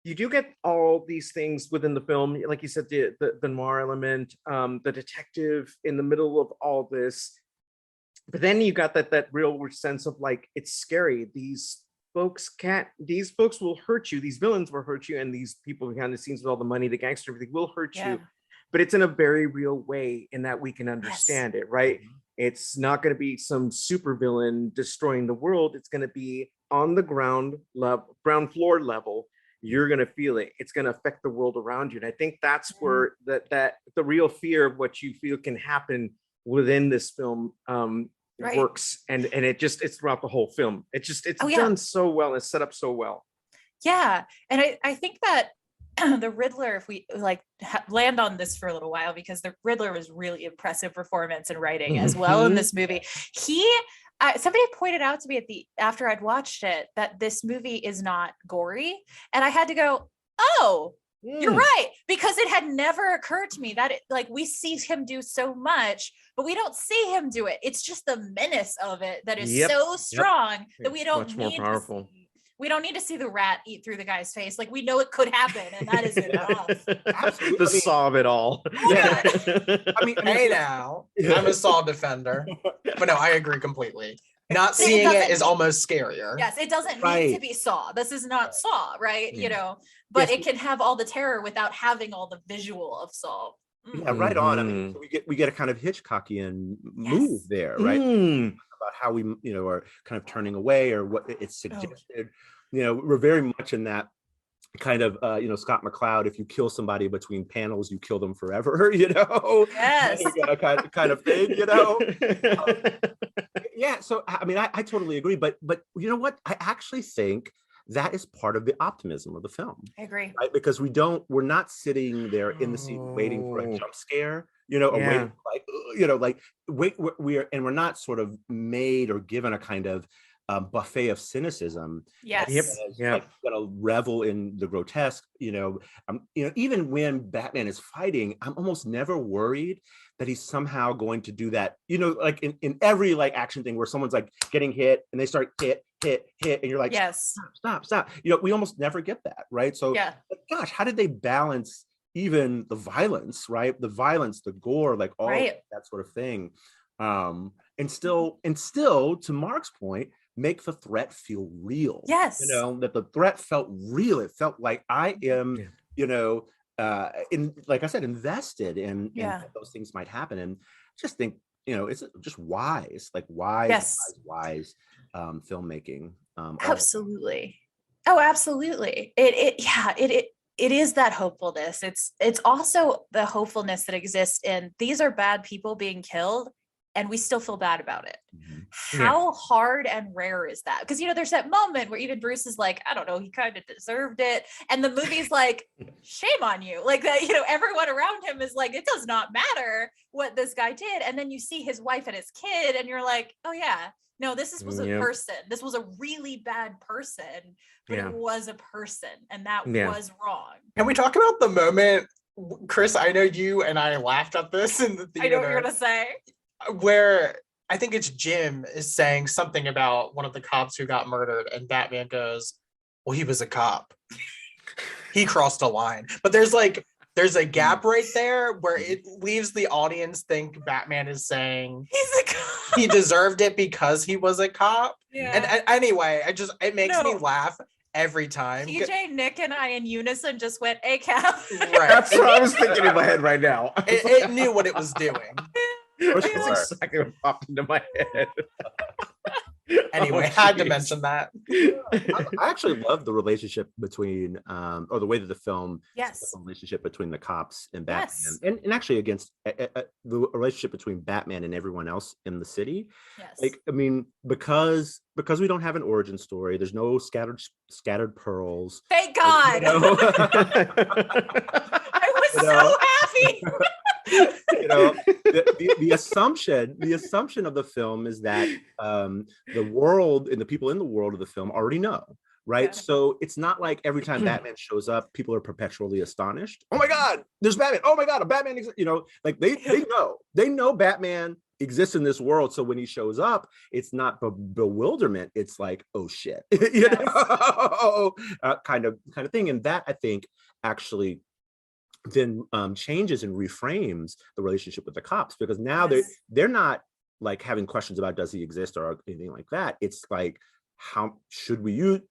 you do get all these things within the film. Like you said, the noir element, the detective in the middle of all this. But then you got that real sense of like, it's scary. These folks will hurt you. These villains will hurt you. And these people behind the scenes with all the money, the gangster, everything will hurt Yeah. you. But it's in a very real way in that we can understand it, right? It's not going to be some super villain destroying the world. It's going to be on the ground floor level. You're going to feel it. It's going to affect the world around you. And I think that's where that the real fear of what you feel can happen within this film Right. works. And it's throughout the whole film. It's done so well. It's set up so well. Yeah. And I think that the Riddler, if we like land on this for a little while, because the Riddler was really impressive performance and writing as well in this movie. Somebody pointed out to me after I'd watched it that this movie is not gory, and I had to go, oh, you're right, because it had never occurred to me that we see him do so much, but we don't see him do it. It's just the menace of it that is so strong that we don't Much more powerful. We don't need to see the rat eat through the guy's face. Like, we know it could happen, and that is enough. The saw of it all. Yeah. I mean, hey now, I'm a Saw defender, but no, I agree completely. Not seeing it is almost scarier. Yes, it doesn't need to be Saw. This is not Saw, right? Yeah. You know, but it can have all the terror without having all the visual of Saw. Yeah, right on. I mean, so we get a kind of Hitchcockian move there, right? About how we, you know, are kind of turning away or what it's suggested. You know, we're very much in that kind of, you know, Scott McCloud, if you kill somebody between panels, you kill them forever, you know? Yes. kind of thing, you know? Yeah, so, I mean, I totally agree. But you know what? I actually think that is part of the optimism of the film. I agree. Right? Because we're not sitting there in the seat waiting for a jump scare, you know, or waiting for like, you know, like we're not sort of made or given a kind of buffet of cynicism. Yes. Like, gonna revel in the grotesque, you know, even when Batman is fighting, I'm almost never worried that he's somehow going to do that, you know, like in every like action thing where someone's like getting hit and they start hit, and you're like, stop. You know, we almost never get that, right? So, gosh, how did they balance even the violence, right? The violence, the gore, like all of that sort of thing. And still, to Mark's point, make the threat feel real. Yes. You know, that the threat felt real. It felt like I am, you know, in, like I said, invested in that those things might happen. And just think, you know, it's just wise filmmaking. Absolutely. Oh, absolutely. It is that hopefulness. It's also the hopefulness that exists in these are bad people being killed and we still feel bad about it. How hard and rare is that? Because, you know, there's that moment where even Bruce is like, I don't know, he kind of deserved it. And the movie's like, shame on you. Like that, you know, everyone around him is like, it does not matter what this guy did. And then you see his wife and his kid and you're like, oh yeah, no, was a person. This was a really bad person, but it was a person and that was wrong. Can we talk about the moment, Chris, I know you and I laughed at this in the theater. I know what you're going to say. Where I think it's Jim is saying something about one of the cops who got murdered, and Batman goes, well, he was a cop. He crossed a line. But there's a gap right there where it leaves the audience think Batman is saying he's a cop. He deserved it because he was a cop. Yeah. And anyway, it makes me laugh every time. TJ, Nick, and I in unison just went A cap. Right. That's what I was thinking in my head right now. It knew what it was doing. That's exactly what popped into my head. Anyway, had to mention that. I actually love the relationship between, or the way that the film, the relationship between the cops and Batman, and actually against the relationship between Batman and everyone else in the city. Yes. Like, I mean, because we don't have an origin story, there's no scattered pearls. Thank God. You know? I was so happy. You know, the assumption of the film is that the world and the people in the world of the film already know, right? So it's not like every time Batman shows up, people are perpetually astonished. Oh my God, there's Batman. Oh my God, a Batman exists. You know, like they know Batman exists in this world. So when he shows up, it's not bewilderment. It's like, oh shit, you know, kind of thing. And that, I think, actually then changes and reframes the relationship with the cops, because now they're not like having questions about does he exist or anything like that. It's like, how should we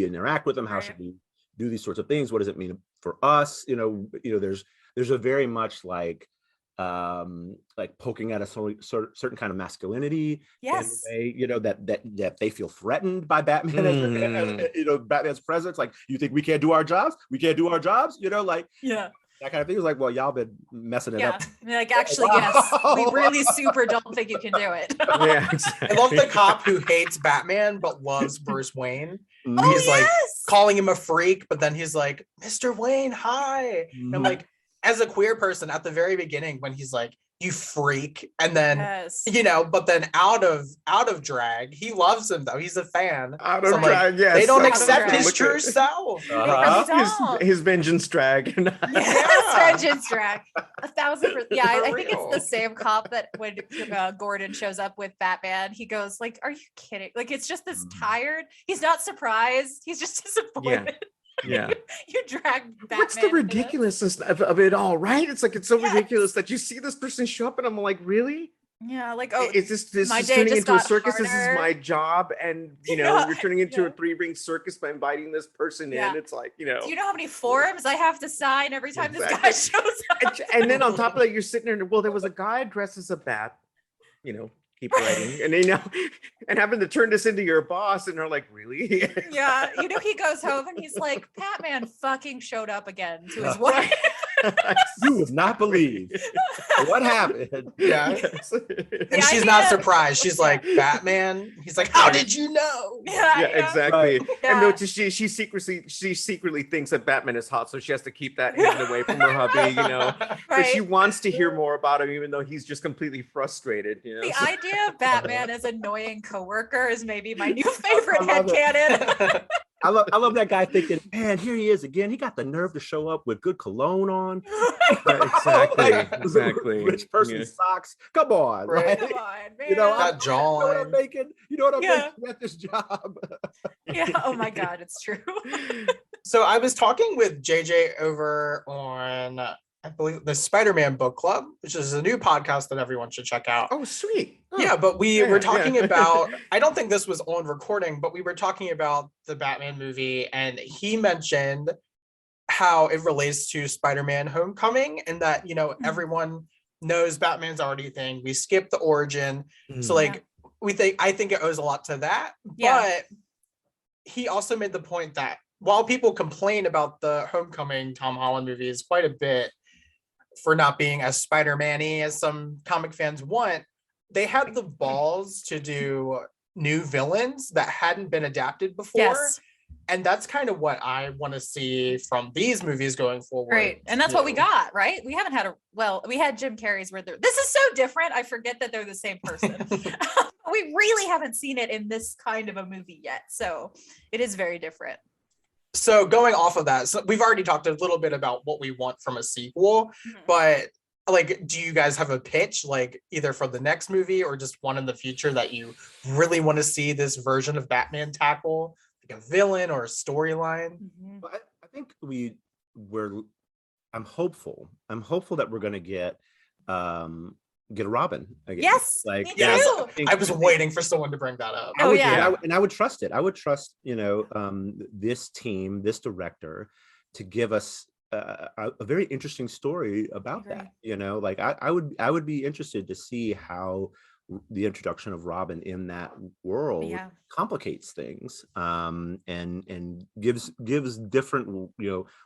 interact with him? How should we do these sorts of things? What does it mean for us? You know, there's a very much like poking at a certain kind of masculinity. Yes. Way, you know, that they feel threatened by Batman. You know, Batman's presence. Like, you think we can't do our jobs? We can't do our jobs? You know, like that kind of thing. It was like, well, y'all been messing it up. Like, actually, yes, we really super don't think you can do it. I love the cop who hates Batman but loves Bruce Wayne. Oh, he's like calling him a freak, but then he's like, Mr. Wayne, hi. And I'm like, as a queer person at the very beginning, when he's like, you freak, and then you know, but then out of drag, he loves him though. He's a fan. Out of drag, like, they don't accept his true self. His vengeance drag. Vengeance drag. 1,000%. Yeah, I think it's the same cop that when Gordon shows up with Batman, he goes like, "Are you kidding?" Like, it's just this tired. He's not surprised. He's just disappointed. Yeah. You drag Batman. What's the ridiculousness of it all, right? It's like, it's so ridiculous that you see this person show up and I'm like, really? Yeah, like this my is day turning just into a got circus. This is harder. my job, and Yeah, you're turning into yeah. a 3-ring circus by inviting this person Yeah. in. It's like Do you know how many forms I have to sign every time this guy Exactly. shows up? And then on top of that, you're sitting there and, well, there was a guy dressed as a bat, keep writing, and and having to turn this into your boss, and they're like, really? Yeah, he goes home and he's like, Batman fucking showed up again to his wife. You would not believe what happened. Yeah. Yes. And she's not surprised. She's like, Batman. He's like, how did you know? Yeah, exactly. Right. And Yeah. notice she secretly thinks that Batman is hot, so she has to keep that hidden away from her hubby, But she Right. wants to hear more about him, even though he's just completely frustrated. The So- idea of Batman as annoying coworker is maybe my new favorite I love it. headcanon. I love that guy thinking, man, here he is again. He got the nerve to show up with good cologne on. Exactly, Like, exactly. Rich person Yeah. socks. Come on. Right. Come on, man. You know, That you know what I'm jawline. making? You know what I'm Yeah. making at this job? Yeah. Oh my God, it's true. So I was talking with JJ over on, I believe, the Spider-Man Book Club, which is a new podcast that everyone should check out. Oh, sweet. Oh, Yeah, but we yeah, were talking yeah. about, I don't think this was on recording, but we were talking about the Batman movie, and he mentioned how it relates to Spider-Man Homecoming, and that, everyone knows Batman's already a thing. We skipped the origin. So like I think it owes a lot to that. Yeah. But he also made the point that while people complain about the Homecoming Tom Holland movies quite a bit for not being as Spider-Man-y as some comic fans want, they had the balls to do new villains that hadn't been adapted before. Yes. And that's kind of what I want to see from these movies going forward. Great. And that's what we too. got, right? We haven't had we had Jim Carrey's where this is so different. I forget that they're the same person. We really haven't seen it in this kind of a movie yet. So it is very different. So going off of that, so we've already talked a little bit about what we want from a sequel, Mhm. but like, do you guys have a pitch, like either for the next movie or just one in the future that you really want to see this version of Batman tackle, like a villain or a storyline? Mhm. Well, I think I'm hopeful that we're going to get a Robin again. Yes, Like, me Yes, too. I was waiting for someone to bring that up. Oh, yeah. And I would trust it. I would trust, this team, this director, to give us a very interesting story about Agree. that. Like I would be interested to see how the introduction of Robin in that world Yeah. complicates things, and gives different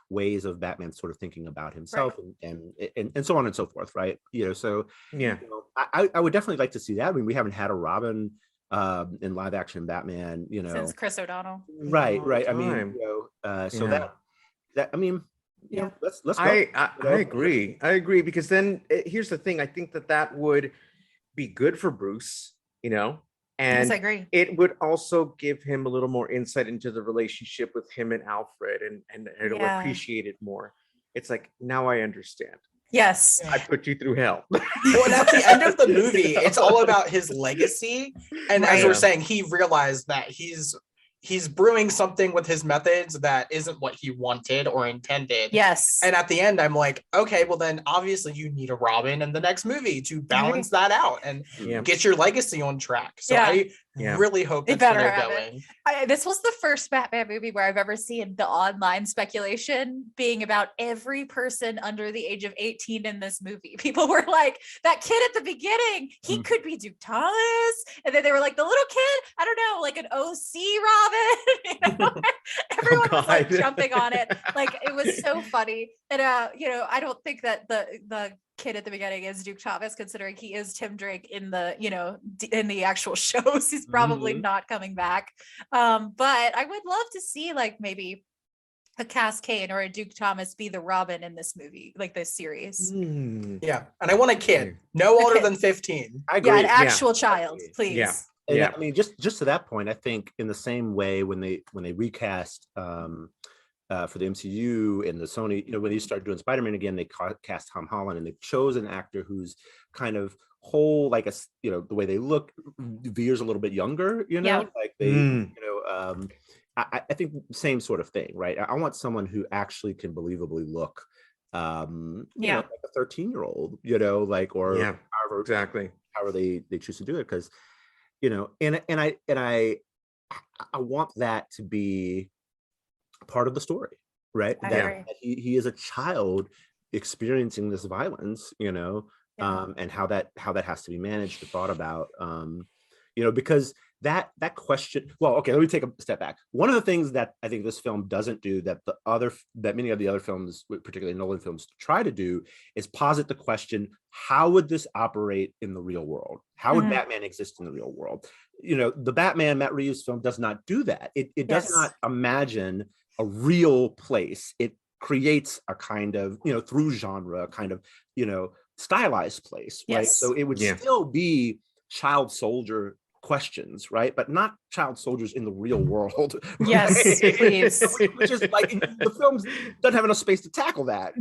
ways of Batman sort of thinking about himself, and so on and so forth, right? So Yeah. I would definitely like to see that. I mean, we haven't had a Robin in live action Batman, Since Chris O'Donnell. right. I time. mean, so Yeah. that I mean, Yeah. let's go. I agree. I agree, because then here's the thing. I think that would be good for Bruce, Yes, and I agree. it would also give him a little more insight into the relationship with him and Alfred, and it'll Yeah. appreciate it more. It's like, now I understand. Yes. I put you through hell. Well, and at the end of the movie, it's all about his legacy. And as Right. we're saying, he realized that he's brewing something with his methods that isn't what he wanted or intended. Yes. And at the end, I'm like, okay, well then obviously you need a Robin in the next movie to balance that out and Yeah. get your legacy on track. So Yeah. I Yeah. really hope They that's better where have they're it. going. This was the first Batman movie where I've ever seen the online speculation being about every person under the age of 18 in this movie. People were like, that kid at the beginning, he could be Duke Thomas. And then they were like, the little kid, I don't know, like an OC Robin. Everyone was like God. jumping on it. Like, it was so funny. And I don't think that the kid at the beginning is Duke Thomas, considering he is Tim Drake in the in the actual shows. He's probably not coming back, but I would love to see like maybe a Cass Kane or a Duke Thomas be the Robin in this movie, like this series. Yeah. And I want a kid, no older kid. than 15. I agree. Yeah, an actual child, please. Yeah. And Yeah. I mean, just to that point, I think in the same way when they recast for the MCU and the Sony, when they started doing Spider-Man again, they cast Tom Holland, and they chose an actor who's kind of whole, like the way they look veers a little bit younger, Yeah. like they, I think same sort of thing, right? I want someone who actually can believably look, Yeah. like a 13-year-old, like, or Yeah. however exactly. however they choose to do it, because and I want that to be part of the story, right? That he is a child experiencing this violence, and how that has to be managed and thought about, because that question. Well, okay, let me take a step back. One of the things that I think this film doesn't do that many of the other films, particularly Nolan films, try to do is posit the question: how would this operate in the real world? How would Batman exist in the real world? The Batman Matt Reeves film does not do that. It does not imagine a real place. It creates a kind of, through genre, kind of, stylized place, right? So it would still be child soldier questions, right? But not child soldiers in the real world. Right? Yes, please. Which is like, the film doesn't have enough space to tackle that,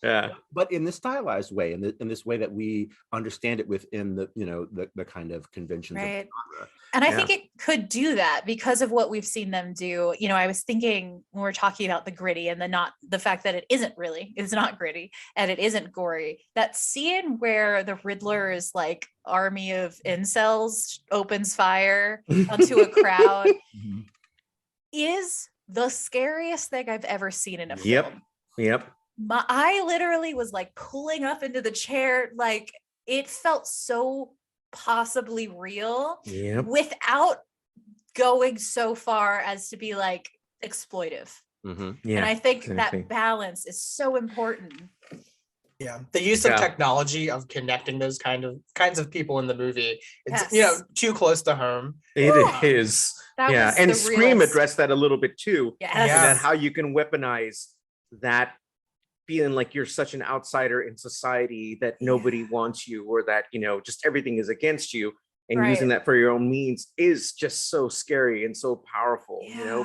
Yeah. But in this stylized way, in this way that we understand it within the kind of conventions of the genre. And I think it could do that because of what we've seen them do. I was thinking when we're talking about the gritty and the fact that it's not gritty and it isn't gory. That scene where the Riddler is like army of incels opens fire onto a crowd is the scariest thing I've ever seen in a film. Yep. I literally was like pulling up into the chair. Like, it felt so possibly real without going so far as to be like exploitive. And I think that balance is so important. Yeah, the use of technology of connecting those kinds of people in the movie, it's too close to home. It is. And Scream addressed that a little bit too. And that how you can weaponize that feeling like you're such an outsider in society, that nobody wants you, or that just everything is against you, and using that for your own means is just so scary and so powerful,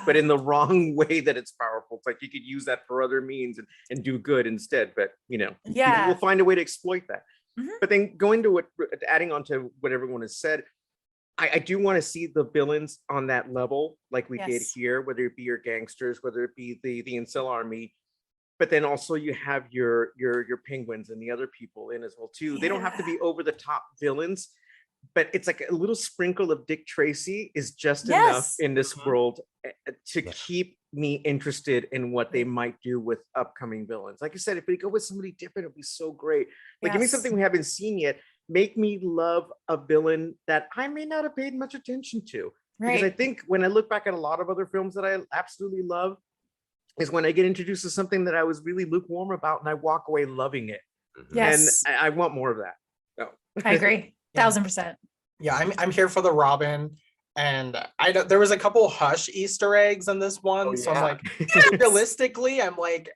but in the wrong way that it's powerful. It's like you could use that for other means and do good instead, but we'll find a way to exploit that. But then going to adding on to what everyone has said, I do want to see the villains on that level, like we did here, whether it be your gangsters, whether it be the incel army, but then also you have your penguins and the other people in as well too. They don't have to be over the top villains, but it's like a little sprinkle of Dick Tracy is just enough in this world to keep me interested in what they might do with upcoming villains. Like I said, if we go with somebody different, it'd be so great. Like, give me something we haven't seen yet. Make me love a villain that I may not have paid much attention to. Because I think when I look back at a lot of other films that I absolutely love, is when I get introduced to something that I was really lukewarm about and I walk away loving it. Yes. And I want more of that. So. I agree. 1000%. Yeah, I'm here for the Robin. And there was a couple Hush Easter eggs in this one. So I'm like, realistically, I'm like,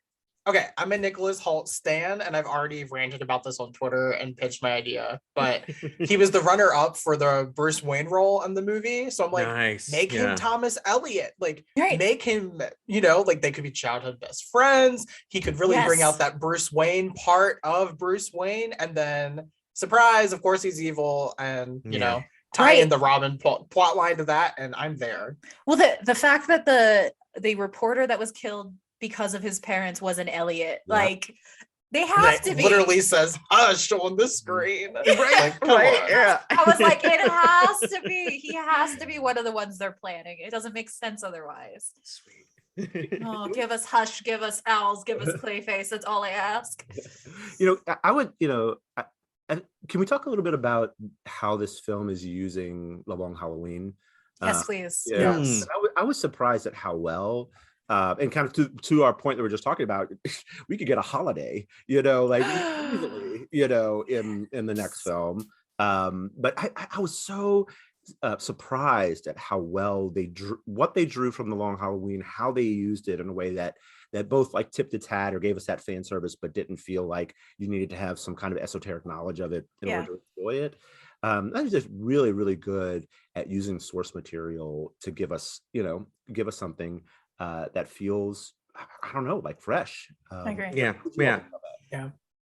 okay, I'm a Nicholas Hoult stan, and I've already ranted about this on Twitter and pitched my idea. But he was the runner-up for the Bruce Wayne role in the movie. So I'm like, make him Thomas Elliot. Like, make him, like they could be childhood best friends. He could really bring out that Bruce Wayne part of Bruce Wayne. And then, surprise, of course he's evil. And, tie in the Robin plot line to that, and I'm there. Well, the fact that the reporter that was killed because of his parents was an Elliot, like they have to be. Literally says "hush" on the screen. I was like, it has to be. He has to be one of the ones they're planning. It doesn't make sense otherwise. Sweet. Oh, give us Hush, give us Owls, give us Clayface. That's all I ask. I would, can we talk a little bit about how this film is using The Long Halloween? Yes, please. Yes. I was surprised at how well, and kind of to our point that we're just talking about, we could get a holiday, like easily, in the next film. But I was so surprised at how well what they drew from The Long Halloween, how they used it in a way that both like tipped its hat or gave us that fan service, but didn't feel like you needed to have some kind of esoteric knowledge of it in order to enjoy it. That is just really, really good at using source material to give us something that feels, I don't know, like fresh. I agree. Yeah.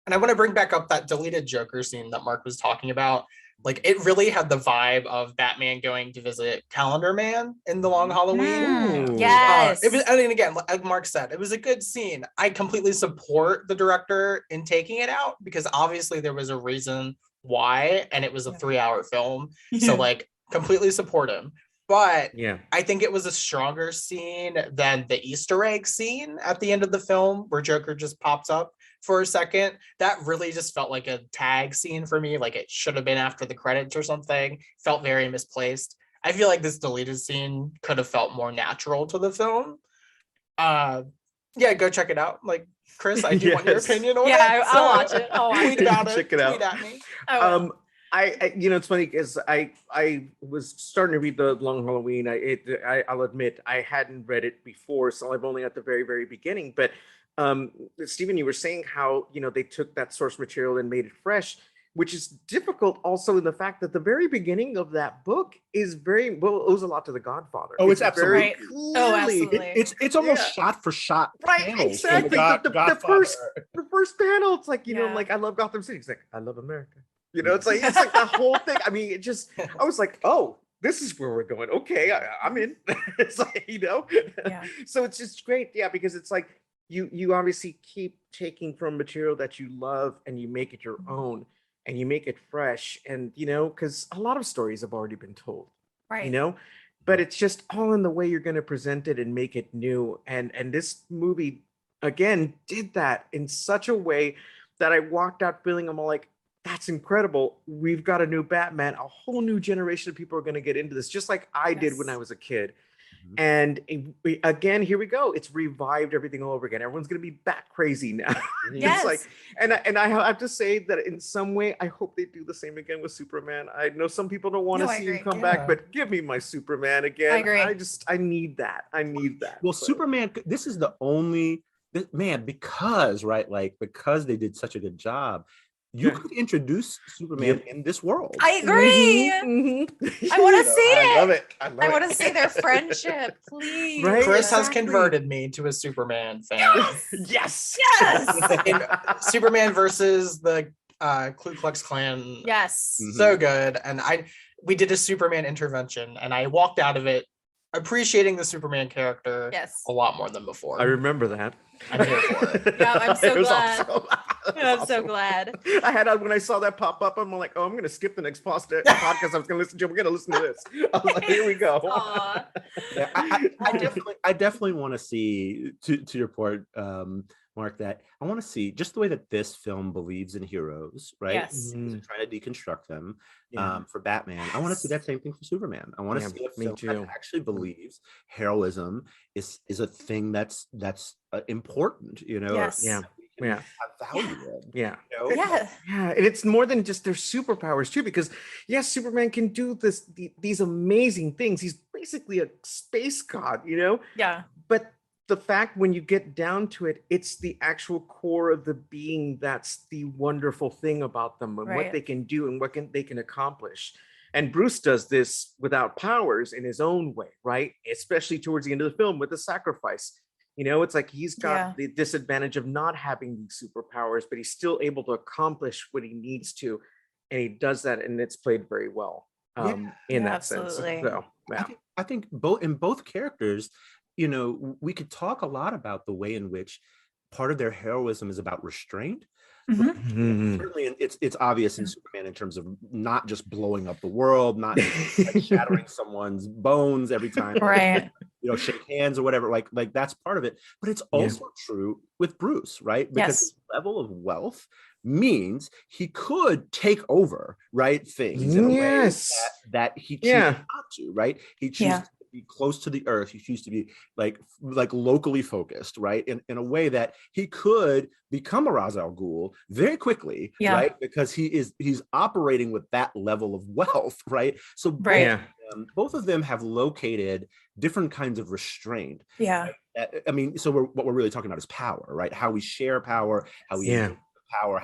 And I want to bring back up that deleted Joker scene that Mark was talking about. Like, it really had the vibe of Batman going to visit Calendar Man in The Long Halloween. Yes. It was, I mean, again, like Mark said, it was a good scene. I completely support the director in taking it out, because obviously there was a reason why, and it was a Yeah. 3-hour film. So like completely support him. But Yeah. I think it was a stronger scene than the Easter egg scene at the end of the film where Joker just pops up for a second. That really just felt like a tag scene for me. Like it should have been after the credits or something. Felt very misplaced. I feel like this deleted scene could have felt more natural to the film. Yeah, go check it out. Like Chris, I do want your Yes. opinion on Yeah, it. I'll watch it. I'll watch Tweet it. about it. Check it out. Tweet at me. I will. I you know, it's funny because I was starting to read the Long Halloween. I'll admit I hadn't read it before, so I'm only at the very, very beginning. But Stephen, you were saying how, you know, they took that source material and made it fresh, which is difficult also in the fact that the very beginning of that book is very well owes a lot to The Godfather. Oh, it's very Right. clearly- Oh, absolutely. It's almost Yeah. shot for shot. Right, panels from exactly. The Godfather. first panel, it's like, you know, Yeah. like I love Gotham City. It's like I love America. You know, it's like the whole thing. I mean, it just I was like, oh, this is where we're going. Okay, I'm in. It's like, you know, Yeah. so it's just great, yeah, because it's like you obviously keep taking from material that you love and you make it your own and you make it fresh, and you know, because a lot of stories have already been told, Right. you know, but it's just all in the way you're going to present it and make it new, and this movie again did that in such a way that I walked out feeling, I'm all like, that's incredible. We've got a new Batman. A whole new generation of people are going to get into this, just like I did when I Yes. was a kid. Mhm. And again, here we go. It's revived everything all over again. Everyone's going to be bat crazy now. Yes. It's like, and I have to say that in some way, I hope they do the same again with Superman. I know some people don't want to No, I see him agree. come Yeah. back, but give me my Superman again. I agree. I need that. I need that. Well, But- Superman, this is the only man, because right, like because they did such a good job, you Yeah. could introduce Superman Yep. in this world. I agree. Mhm. I wanna see I it. love it. I love I it. want to see their friendship, please. Right? Chris has Exactly. converted me to a Superman fan. Yes. Yes. In Superman versus the Ku Klux Klan. Yes. Mhm. So good. And we did a Superman intervention and I walked out of it appreciating the Superman character Yes. a lot more than before. I remember that. I'm here for it. Yeah, I'm so It was glad. awesome. It was I'm so awesome. glad. I had when I saw that pop up, I'm like, oh, I'm gonna skip the next podcast I was gonna listen to. We're gonna listen to this. I was like, here we go. Aw. Yeah, I definitely want to see, to your point, Mark, that I want to see just the way that this film believes in heroes, right? Yes. Trying to deconstruct them. Yeah. For Batman, I want to see that same thing for Superman. I want to Yeah, see a me film too. that actually believes heroism is a thing that's important, you know. or Yes. Yeah. that we can Yeah. have value in. Yeah. You know? Yeah. Yeah, and it's more than just their superpowers too, because yes, Superman can do these amazing things. He's basically a space god, you know. Yeah. But the fact when you get down to it, it's the actual core of the being that's the wonderful thing about them and what Right. they can do and what they can accomplish. And Bruce does this without powers in his own way, right? Especially towards the end of the film with the sacrifice. You know, it's like he's got Yeah. the disadvantage of not having these superpowers, but he's still able to accomplish what he needs to. And he does that, and it's played very well in Yeah, that absolutely. sense. So, yeah. I think both characters, you know, we could talk a lot about the way in which part of their heroism is about restraint. Mhm. Mhm. Certainly, it's obvious in Superman in terms of not just blowing up the world, not just, like, shattering someone's bones every time, Right. you know, shake hands or whatever. Like that's part of it. But it's also true with Bruce, right? Because Yes. his level of wealth means he could take over, right, things in a way Yes. that he chooses Yeah. not to, right? He chooses Yeah. to be close to the earth. He chooses to be like locally focused, right? In a way that he could become a Ra's al Ghul very quickly, Yeah. right? Because he's operating with that level of wealth, right? So Right. Yeah. both of them have located different kinds of restraint. Yeah. I mean, so what we're really talking about is power, right? How we share power, how we Yeah. use power,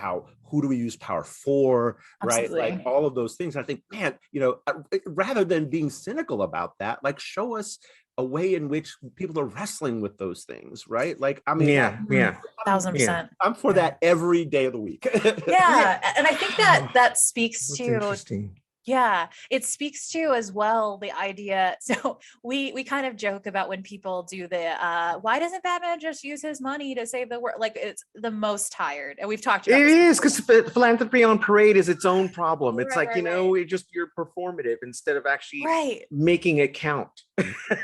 who do we use power for, right? Absolutely. Like all of those things. I think, man, you know, rather than being cynical about that, like show us a way in which people are wrestling with those things, right? Like, I mean, Yeah. Yeah. 1000%. I'm for that every day of the week. Yeah. And I think that speaks That's to interesting. Yeah, it speaks to as well the idea. So we kind of joke about when people do the why doesn't Batman just use his money to save the world? Like it's the most tired. And we've talked about It this is because philanthropy on parade is its own problem. It's Right, like, right. it just you're performative instead of actually Right. making it count.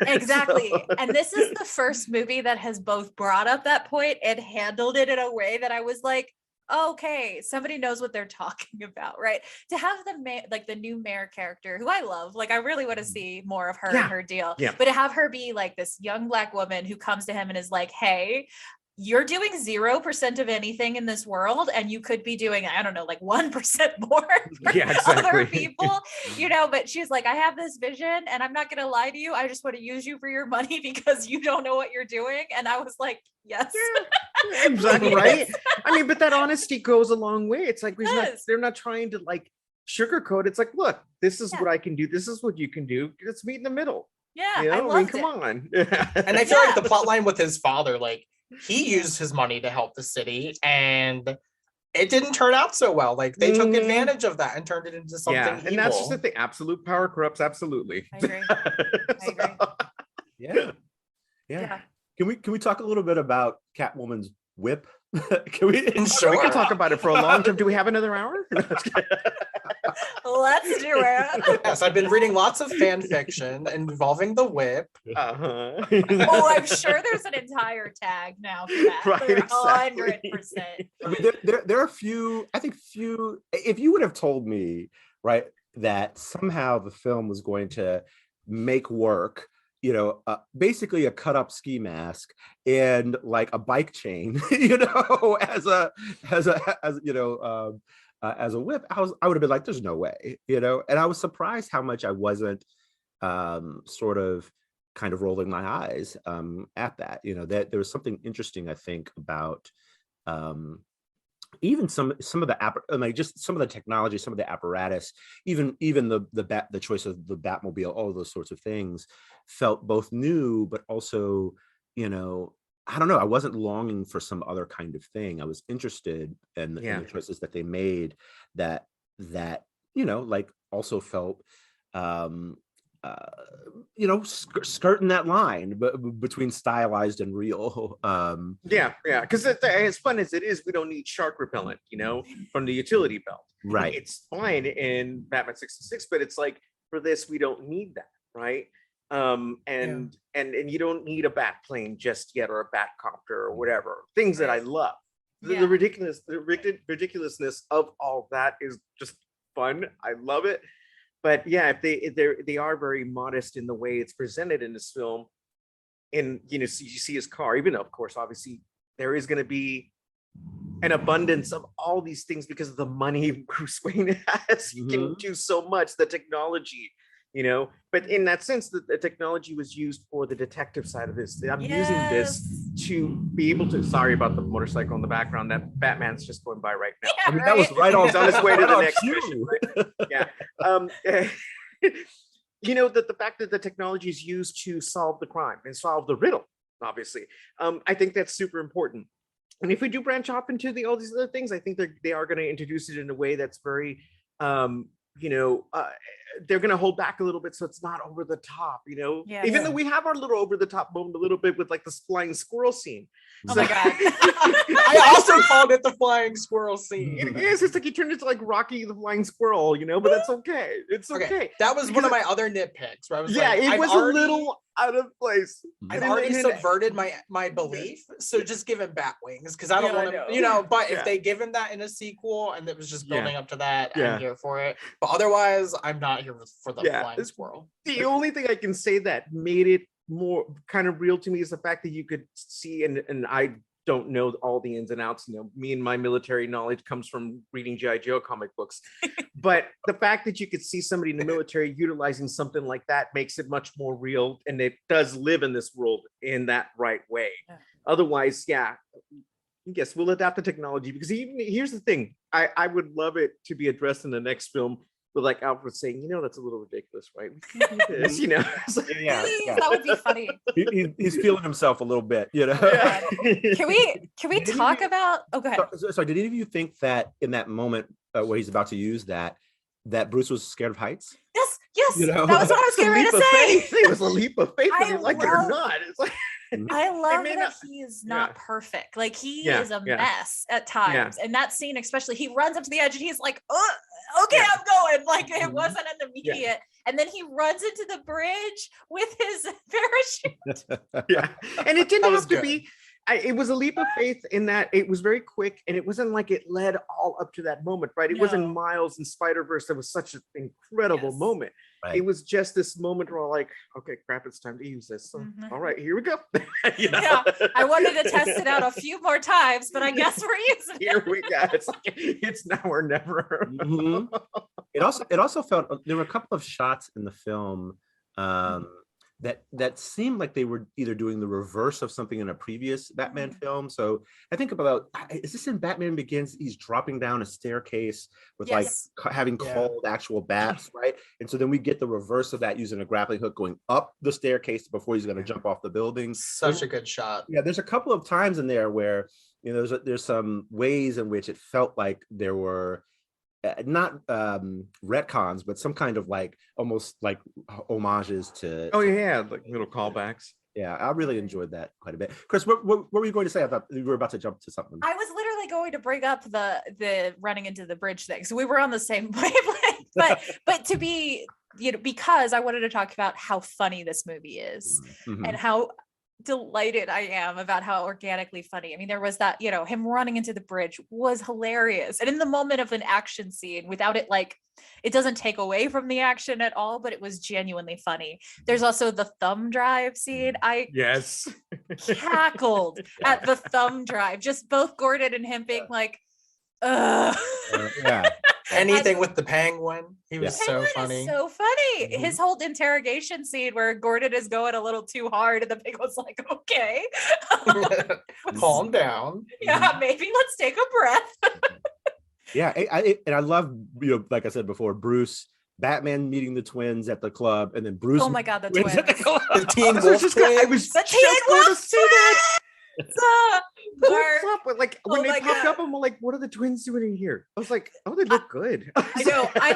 Exactly. So- And this is the first movie that has both brought up that point and handled it in a way that I was like, okay, somebody knows what they're talking about, right? To have the new mayor character who I love, like I really want to see more of her and her deal. Yeah. But to have her be like this young Black woman who comes to him and is like, hey, you're doing 0% of anything in this world, and you could be doing, I don't know, like 1% more for Yeah, other exactly. people, but she's like, I have this vision and I'm not gonna lie to you. I just want to use you for your money because you don't know what you're doing. And I was like, yes. Exactly, Yes. right? I mean, but that honesty goes a long way. It's like Yes. they're not trying to like sugarcoat. It's like, look, this is Yeah. what I can do. This is what you can do. Let's meet in the middle. Yeah, You know? I I mean, loved come it. on. And I feel like Yeah. the plot line with his father, like he used his money to help the city, and it didn't turn out so well. Like they took Mhm. advantage of that and turned it into something Yeah, evil. and that's just the thing. Absolute power corrupts. Absolutely. I agree. I agree. Yeah. Yeah. Can we talk a little bit about Catwoman's whip? Can we? Sure. We can talk about it for a long time. Do we have another hour? Let's do it. Yes, I've been reading lots of fan fiction involving the whip. Uh-huh. Oh, I'm sure there's an entire tag now for that. Right, There exactly. 100%. I mean, there are few. I think few. If you would have told me, right, that somehow the film was going to make work, basically a cut up ski mask and like a bike chain, as a whip, I would have been like, there's no way, and I was surprised how much I wasn't sort of kind of rolling my eyes at that, that there was something interesting, I think, about even some of the just some of the technology, some of the apparatus, even the choice of the Batmobile, all of those sorts of things felt both new, but also, I don't know, I wasn't longing for some other kind of thing. I was interested in the choices that they made that like also felt skirting that line between stylized and real. Yeah, because as fun as it is, we don't need shark repellent, from the utility belt. Right. It's fine in Batman 66, but it's like, for this, we don't need that, right? And you don't need a bat plane just yet, or a bat copter or whatever. Things that I love. The ridiculousness of all that is just fun. I love it. But yeah, if they are very modest in the way it's presented in this film, and you see his car, even though of course obviously there is going to be an abundance of all these things because of the money Bruce Wayne has. He can do so much, the technology, but in that sense, the technology was used for the detective side of this. I'm using this to be able to, sorry about the motorcycle in the background, that Batman's just going by right now. Yeah, I mean, that was right on. He's on his way to the right on next cue. mission, right? Yeah. That the fact that the technology is used to solve the crime and solve the riddle, obviously, I think that's super important. And if we do branch off into all these other things, I think they are going to introduce it in a way that's very, they're going to hold back a little bit, so it's not over the top, Yeah. even though we have our little over the top moment a little bit with like the flying squirrel scene. Oh my God. I also called it the flying squirrel scene. It is. It's like he turned into like Rocky the Flying Squirrel, but that's okay. It's okay. That was one of my other nitpicks where I was like, it was a little out of place. I've already subverted my belief, so just give him bat wings, because I don't Yeah, want I to, know. but Yeah. if they give him that in a sequel and it was just building up to that, Yeah. I'm here for it. But otherwise, I'm not here for the Yeah. flying squirrel. The only thing I can say that made it more kind of real to me is the fact that you could see, and I don't know all the ins and outs. Me and my military knowledge comes from reading G.I. Joe comic books. But the fact that you could see somebody in the military utilizing something like that makes it much more real, and it does live in this world in that right way. Yeah. Otherwise, yes, we'll adapt the technology, because even here's the thing, I would love it to be addressed in the next film with like Alfred saying, that's a little ridiculous, right? We can do this, It's like, Yeah. That would be funny. He's feeling himself a little bit, yeah. Can we Did talk you- about? Oh, go ahead. So did any of you think that in that moment where he's about to use that that Bruce was scared of heights. Yes, yes, You know? that was what I was getting ready to say. It was a leap of faith, whether you like it or love- not. It's like I love may that not- he is not yeah. perfect. Like he Yeah, is a yeah. mess at times. And that scene, especially, he runs up to the edge and he's like, oh, okay, Yeah. I'm going. Like it Mhm. wasn't an immediate. And then he runs into the bridge with his parachute. yeah, and it didn't That was have to good. be. It was a leap of faith in that it was very quick, and it wasn't like it led all up to that moment, right? It wasn't No. Miles and Spider-Verse that was such an incredible Yes. moment. Right. It was just this moment where like, okay, crap, it's time to use this. So, Mhm. all right, here we go. You know? Yeah, I wanted to test it out a few more times, but I guess we're using Here it. we go. It's like it's now or never. Mhm. It also felt there were a couple of shots in the film that seemed like they were either doing the reverse of something in a previous Batman film. So I think about, is this in Batman Begins? He's dropping down a staircase with Yes. like having Yeah. called actual bats, right? And so then we get the reverse of that using a grappling hook going up the staircase before he's going to jump off the building. Such a good shot. Yeah, there's a couple of times in there where there's some ways in which it felt like there were not retcons, but some kind of like almost like homages to. Oh yeah, like little callbacks. Yeah, I really enjoyed that quite a bit. Chris, what were you going to say? I thought you were about to jump to something. I was literally going to bring up the running into the bridge thing. So we were on the same wavelength. But to be, because I wanted to talk about how funny this movie is Mhm. and how delighted I am about how organically funny. I mean, there was that, him running into the bridge was hilarious. And in the moment of an action scene, without it, like, it doesn't take away from the action at all, but it was genuinely funny. There's also the thumb drive scene. I Yes. cackled at the thumb drive, just both Gordon and him being like, ugh. Yeah. Anything with the penguin. He was Yeah. so Penguin funny. is so funny. Mhm. His whole interrogation scene where Gordon is going a little too hard and the penguin's like, okay. Calm down. Yeah, maybe let's take a breath. Yeah, and I love, like I said before, Bruce, Batman meeting the twins at the club, and then Bruce. Oh my God, the twins at the twins. club. The Teen I Wolf was twins. The just Teen going to Wolf say that. Where- What's up? But like when Oh they my popped God. up, I'm like, what are the twins doing in here? I was like, oh, they look good. I know. I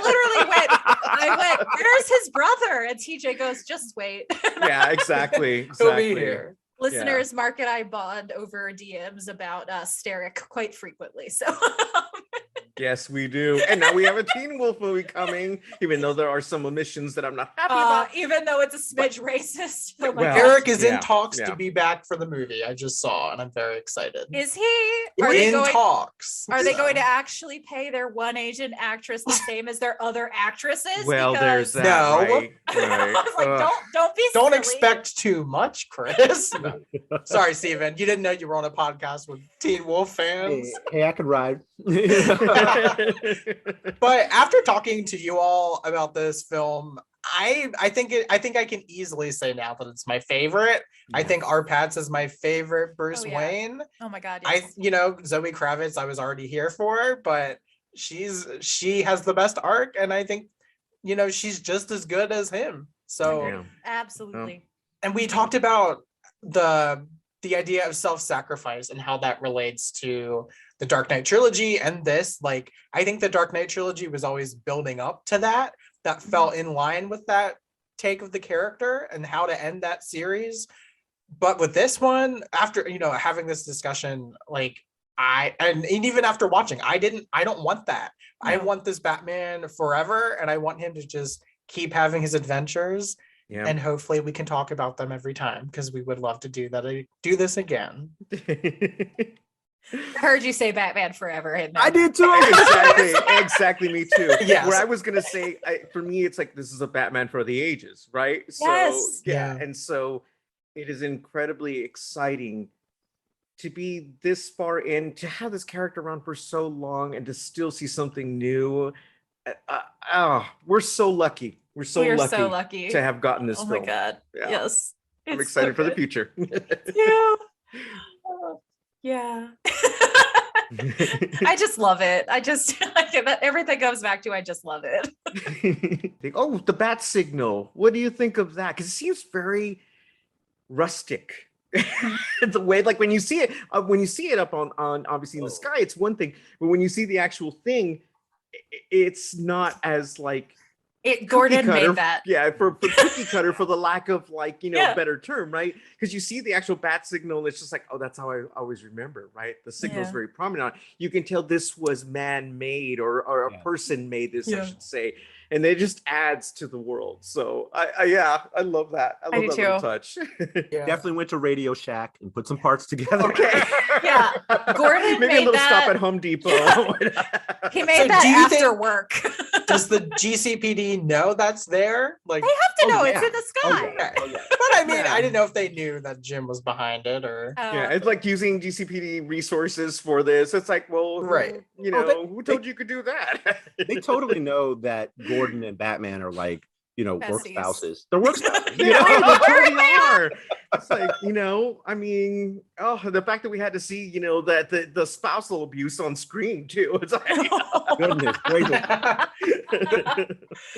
went, where's his brother? And TJ goes, just wait. Yeah, exactly. He'll Exactly. be here. Listeners, Mark and I bond over DMs about Steric quite frequently. So Yes, we do. And now we have a Teen Wolf movie coming, even though there are some omissions that I'm not happy about. even though it's a smidge racist. Oh my Well, God. Eric is yeah, in talks yeah. to be back for the movie. I just saw, and I'm very excited. Is he? Are they in going? talks. Are they going to So- actually pay their one Asian actress the same as their other actresses? Well, there's Because- that. No. Right, right. I was like, Ugh. don't be Don't silly. expect too much, Chris. No. Sorry, Steven. You didn't know you were on a podcast with Teen Wolf fans. Hey, I could ride. But after talking to you all about this film, I think I can easily say now that it's my favorite. I think R. Pats is my favorite Bruce yeah. Wayne. Oh my God. I Yes. Zoe Kravitz I was already here for, but she has the best arc, and I think she's just as good as him. So Yeah. Absolutely. and we talked about the idea of self-sacrifice and how that relates to the Dark Knight trilogy and this. Like, I think the Dark Knight trilogy was always building up to that fell in line with that take of the character and how to end that series. But with this one, after having this discussion, like and even after watching, I don't want that. I No. want this Batman forever, and I want him to just keep having his adventures. Yeah. And hopefully we can talk about them every time, because we would love to do this again. I heard you say Batman Forever. And I did too. exactly. Me too. Yes. Where I was gonna say, for me, it's like this is a Batman for the ages, right? So Yes. Yeah. and so it is incredibly exciting to be this far in, to have this character around for so long, and to still see something new. We're so lucky. We're so we are lucky so lucky to have gotten this Oh film. my God. Yeah. Yes. I'm It's so excited for the good. future. Yeah. Yeah. I just love it. I just everything comes back to I just love it. Oh, the bat signal. What do you think of that? Because it seems very rustic. The way, like when you see it up on obviously in the sky, it's one thing, but when you see the actual thing, it's not as like Gordon cookie cutter, made that. yeah, for cookie cutter, for the lack of like, Yeah. better term, right? Because you see the actual bat signal, and it's just like, oh, that's how I always remember, right? The signal is Yeah. very prominent. You can tell this was man-made, or a Yeah. person made this, I Yeah. should say, and it just adds to the world. So I love that. I love do that little too. touch. Yeah. Definitely went to Radio Shack and put some parts together. Okay. Yeah. Gordon Maybe a made little stop that- at Home Depot. He made So that do you after think- work. Does the GCPD know that's there? Like, They have to Oh, know yeah. it's in the sky. okay. Oh, yeah. But I mean, Yeah. I didn't know if they knew that Jim was behind it or. Yeah, it's like using GCPD resources for this. It's like, well, Right. who told you could do that? They totally know that Gordon and Batman are like, work Besties. spouses. They're work spouses. They totally are. It's like, I mean, the fact that we had to see, that the spousal abuse on screen too. It's like, Goodness gracious.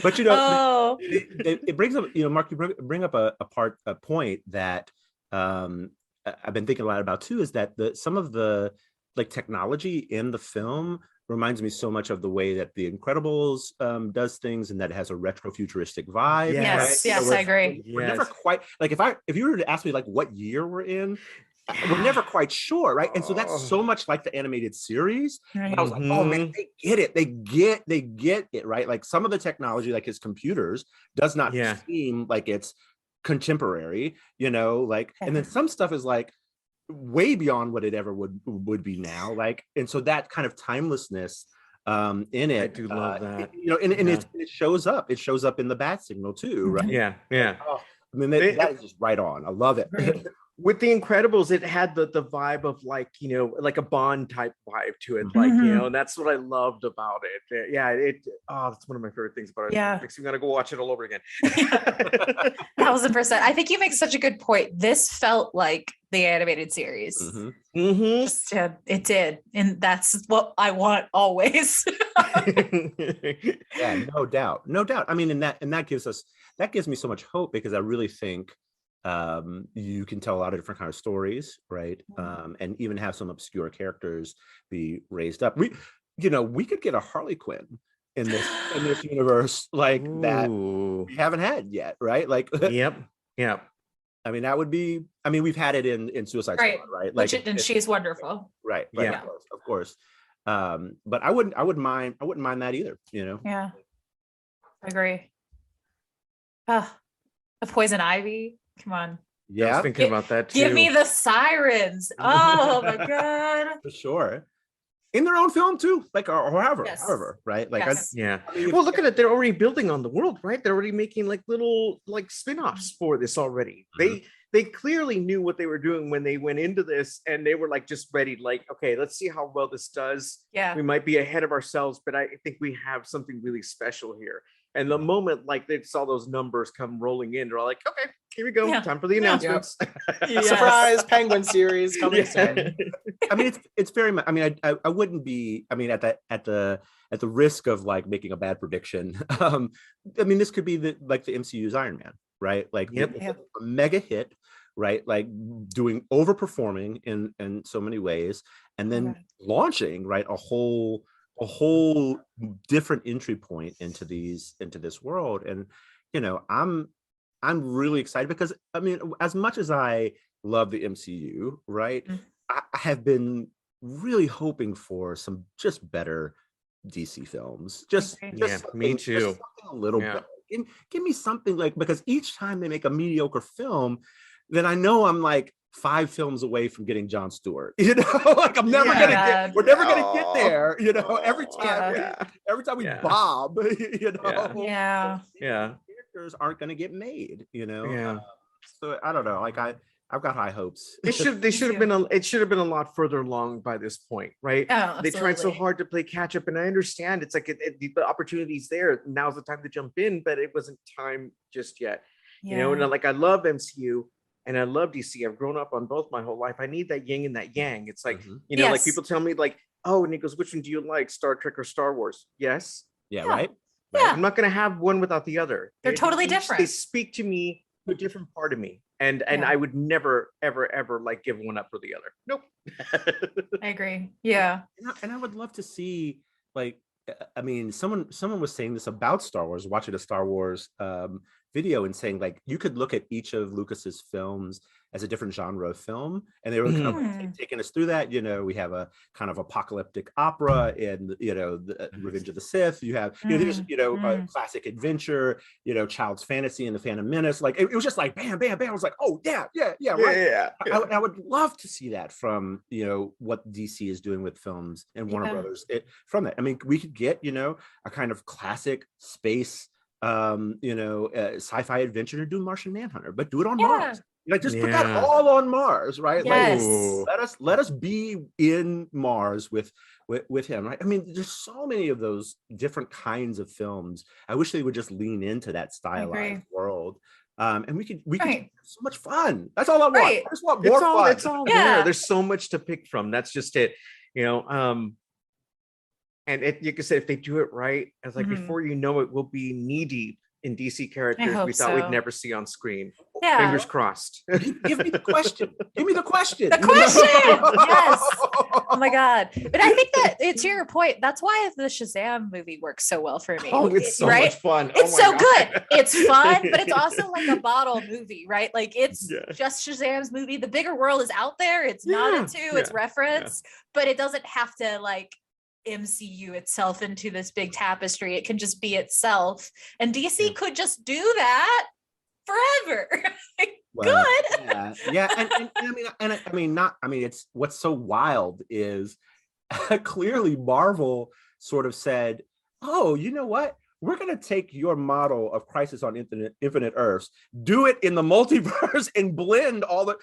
But Oh. it brings up, Mark, you bring up a point that I've been thinking a lot about too, is that some of the like technology in the film reminds me so much of the way that The Incredibles does things, and that it has a retro-futuristic vibe. Yes, right? yes, I agree. We're never quite like, if you were to ask me like what year we're in, we're never quite sure, right? And so that's so much like the animated series. Right. I was like, oh man, they get it. They get it, right? Like some of the technology, like his computers, does not Yeah. seem like it's contemporary, and then some stuff is like way beyond what it ever would be now. Like, and so that kind of timelessness in it. I do love that. And it shows up. It shows up in the bat signal too, right? Yeah. Oh, I mean, that is just right on. I love it. With The Incredibles, it had the vibe of like, like a Bond type vibe to it. Like, Mhm. and that's what I loved about it. Yeah, that's one of my favorite things about it. Yeah. It makes me want to go watch it all over again. 1000%. I think you make such a good point. This felt like the animated series. Mhm. Mhm. Just, yeah, it did. And that's what I want always. Yeah, no doubt. I mean, and that gives me so much hope, because I really think you can tell a lot of different kind of stories, right? And even have some obscure characters be raised up. We could get a Harley Quinn in this universe like that Ooh. we haven't had yet, right? Like, Yep. I mean, that would be. I mean, we've had it in Suicide Right. Squad, right? And she's wonderful. right. Yeah. Of course. But I wouldn't mind that either. Yeah. I agree. The Poison Ivy. Come on. I was Yeah, thinking about that too. Give me the sirens. Oh my God. for sure. In their own film too, like or Yes. however, right? Like, Yes. Yeah. I mean, Well, look at it. They're already building on the world, right? They're already making like little like spin-offs for this already. They clearly knew what they were doing when they went into this, and they were like just ready, like, okay, let's see how well this does. Yeah. We might be ahead of ourselves, but I think we have something really special here. And the moment like they saw those numbers come rolling in, they're all like, okay, here we go. Yeah. Time for the Yeah. announcements. Yes. Surprise Penguin series coming Yeah. soon. I mean, it's very much. I mean, I wouldn't be. I mean, at the risk of like making a bad prediction. I mean, this could be the MCU's Iron Man, right? Like, Yep. it's a mega hit, right? Like doing overperforming in so many ways, and then Okay. launching a whole different entry point into this world. And I'm really excited, because I mean, as much as I love the MCU, right? Mhm. I have been really hoping for some just better DC films. Just Okay. Yeah, me something- too. just something a little Yeah. better. Give me something because each time they make a mediocre film, then I know I'm like 5 films away from getting Jon Stewart. Like I'm never Yeah. gonna get. We're never gonna get Aw. there. Every time. Yeah. Every time we Yeah. bob. Yeah. Yeah. Characters aren't gonna get made. Yeah. So I don't know. Like I've got high hopes. They should have been it should have been a lot further along by this point, right? Oh, They tried so absolutely. hard to play catch up, and I understand it's like the opportunity's there. Now's the time to jump in, but it wasn't time just yet. Yeah. And like I love MCU and I love DC. I've grown up on both my whole life. I need that yin and that yang. It's like, Mhm. like Yes. people tell me like, oh, and he goes, which one do you like, Star Trek or Star Wars? Yes. Yeah. Yeah. Right. Yeah. I'm not gonna have one without the other. They're totally They different. speak to me to a different part of me. And Yeah. I would never, ever like give one up for the other. Nope. I agree. Yeah. And I would love to see like I mean, someone was saying this about Star Wars, watching a Star Wars video and saying like you could look at each of Lucas's films as a different genre of film, and they were kind of like taking us through that. You know, we have a kind of apocalyptic opera in the Revenge of the Sith. You have there's a classic adventure, child's fantasy in the Phantom Menace. Like it was just like bam, bam, bam. I was like, oh yeah, right. I would love to see that from what DC is doing with films and Warner Brothers from that. I mean, we could get a kind of classic space sci-fi adventure to do Martian Manhunter, but do it on Mars. Like just put that all on Mars, right? Yes. Like let us be in Mars with him, right? I mean, there's so many of those different kinds of films. I wish they would just lean into that stylized world. And we could have so much fun. That's all I want. I just want more fun. It's all there. There's so much to pick from. That's just it. And you can say if they do it right, as like before you know it, we'll be knee deep in DC characters we thought we'd never see on screen. Fingers crossed. Give me the question. Give me the question. The question. Yes. Oh my God. But I think that to your point, that's why the Shazam movie works so well for me. Oh, it's so much fun. It's so good. It's fun, but it's also like a bottle movie, right? Like it's just Shazam's movie. The bigger world is out there. It's nodded to, it's referenced, but it doesn't have to like MCU itself into this big tapestry. It can just be itself, and DC could just do that forever. Good. It's what's so wild is clearly Marvel sort of said, oh, you know what, we're going to take your model of Crisis on Infinite Earths, do it in the multiverse, and blend all the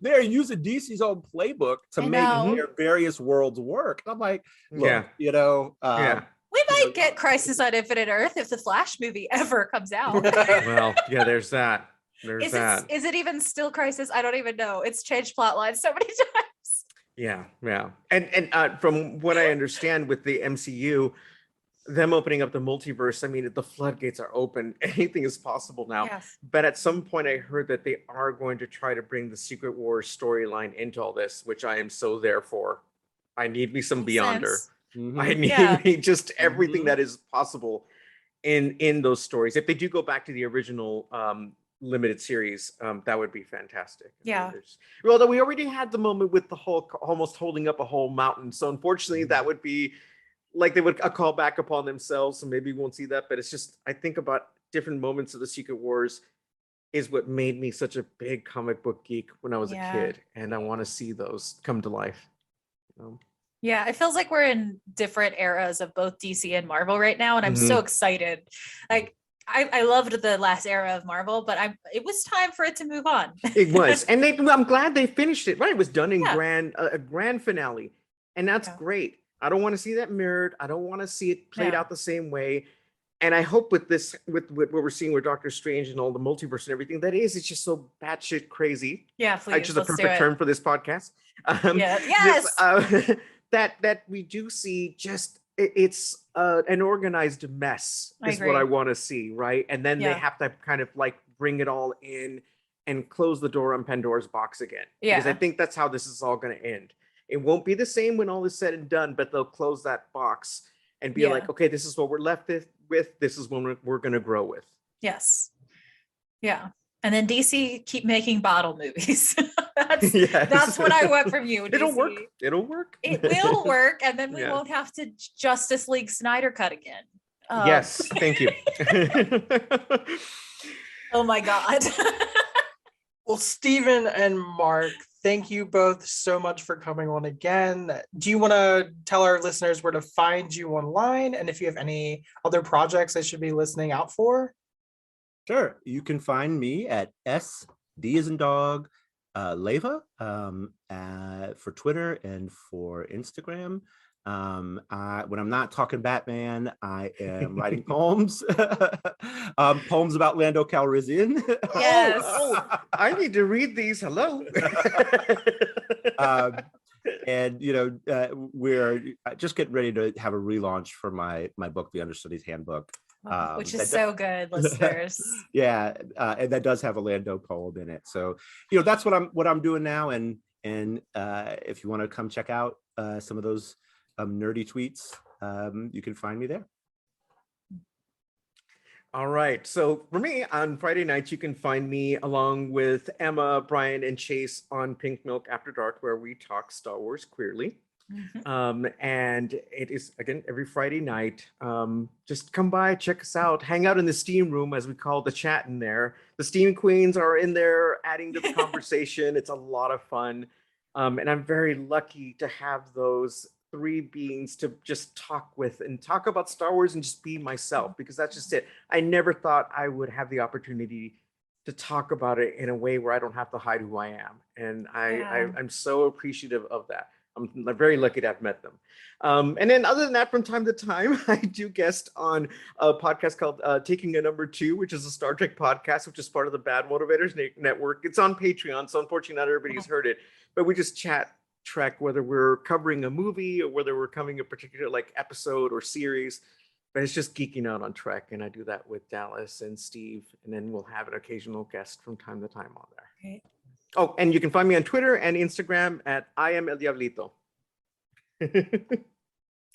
they're using DC's own playbook to make their various worlds work. I'm like, look, we might get Crisis on Infinite Earth if the Flash movie ever comes out. Well, there's that. Is it even still Crisis? I don't even know. It's changed plot lines so many times. Yeah. And from what I understand with the MCU, them opening up the multiverse, I mean, the floodgates are open. Anything is possible now. Yes. But at some point, I heard that they are going to try to bring the Secret Wars storyline into all this, which I am so there for. I need me some Beyonder. I need me just everything that is possible in those stories. If they do go back to the original limited series, that would be fantastic. Although we already had the moment with the Hulk almost holding up a whole mountain, so unfortunately that would be like they would call back upon themselves, so maybe we won't see that. But it's just, I think about different moments of the Secret Wars is what made me such a big comic book geek when I was a kid, and I want to see those come to life. Yeah, it feels like we're in different eras of both DC and Marvel right now, and I'm so excited. Like I loved the last era of Marvel, but it was time for it to move on. It was, and I'm glad they finished it. Right, it was done in a grand finale, and that's great. I don't want to see that mirrored. I don't want to see it played out the same way. And I hope with this, with what we're seeing with Doctor Strange and all the multiverse and everything, it's just so batshit crazy. Yeah, please. Which is the perfect term for this podcast. That we do see just it's an organized mess is what I want to see, right? And then they have to kind of like bring it all in and close the door on Pandora's box again. Because I think that's how this is all going to end. It won't be the same when all is said and done, but they'll close that box and be like, okay, this is what we're left with. This is what we're going to grow with. Yes. Yeah. And then DC keep making bottle movies. That's what I want from you. DC. It'll work. It will work. And then we won't have to Justice League Snyder cut again. Yes. Thank you. Oh my God. Well, Stephen and Mark, thank you both so much for coming on again. Do you want to tell our listeners where to find you online, and if you have any other projects they should be listening out for? Sure. You can find me at SD as in dog, Leyva, for Twitter and for Instagram. When I'm not talking Batman, I am writing poems, poems about Lando Calrissian. Yes. I need to read these. Hello. And we're just getting ready to have a relaunch for my book, The Understudy's Handbook, which is so good, listeners. And that does have a Lando poem in it. So that's what I'm doing now. And if you want to come check out some of those nerdy tweets, you can find me there. All right. So for me, on Friday nights, you can find me along with Emma, Brian, and Chase on Pink Milk After Dark, where we talk Star Wars queerly. And it is, again, every Friday night. Just come by, check us out, hang out in the steam room, as we call the chat in there. The steam queens are in there adding to the conversation. It's a lot of fun. And I'm very lucky to have those three beings to just talk with and talk about Star Wars and just be myself, because that's just it. I never thought I would have the opportunity to talk about it in a way where I don't have to hide who I am. And I'm so appreciative of that. I'm very lucky to have met them. And then other than that, from time to time, I do guest on a podcast called Taking a Number Two, which is a Star Trek podcast, which is part of the Bad Motivators Network. It's on Patreon, so unfortunately not everybody's heard it, but we just chat Trek, whether we're covering a movie or whether we're covering a particular like episode or series. But it's just geeking out on Trek, and I do that with Dallas and Steve, and then we'll have an occasional guest from time to time on there. Great. Oh, and you can find me on Twitter and Instagram at I am El Diablito.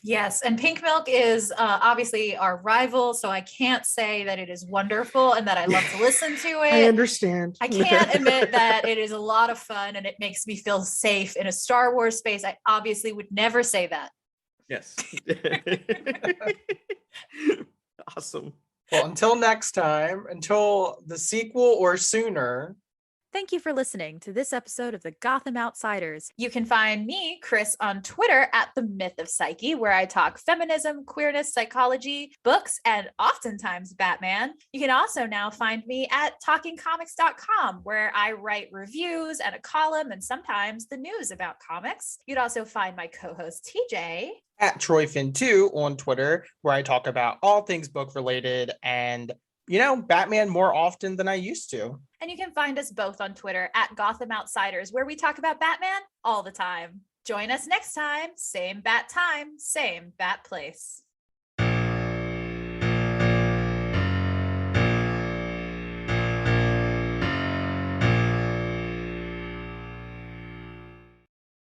Yes, and Pink Milk is obviously our rival, so I can't say that it is wonderful and that I love to listen to it. I understand. I can't admit that it is a lot of fun and it makes me feel safe in a Star Wars space. I obviously would never say that. Yes. Awesome. Well, until next time, until the sequel or sooner. Thank you for listening to this episode of the Gotham Outsiders. You can find me, Chris, on Twitter at The Myth of Psyche, where I talk feminism, queerness, psychology, books, and oftentimes Batman. You can also now find me at talkingcomics.com, where I write reviews and a column and sometimes the news about comics. You'd also find my co-host TJ at TroyFin2 on Twitter, where I talk about all things book related and, you know, Batman more often than I used to. And you can find us both on Twitter at Gotham Outsiders, where we talk about Batman all the time. Join us next time. Same bat time, same bat place.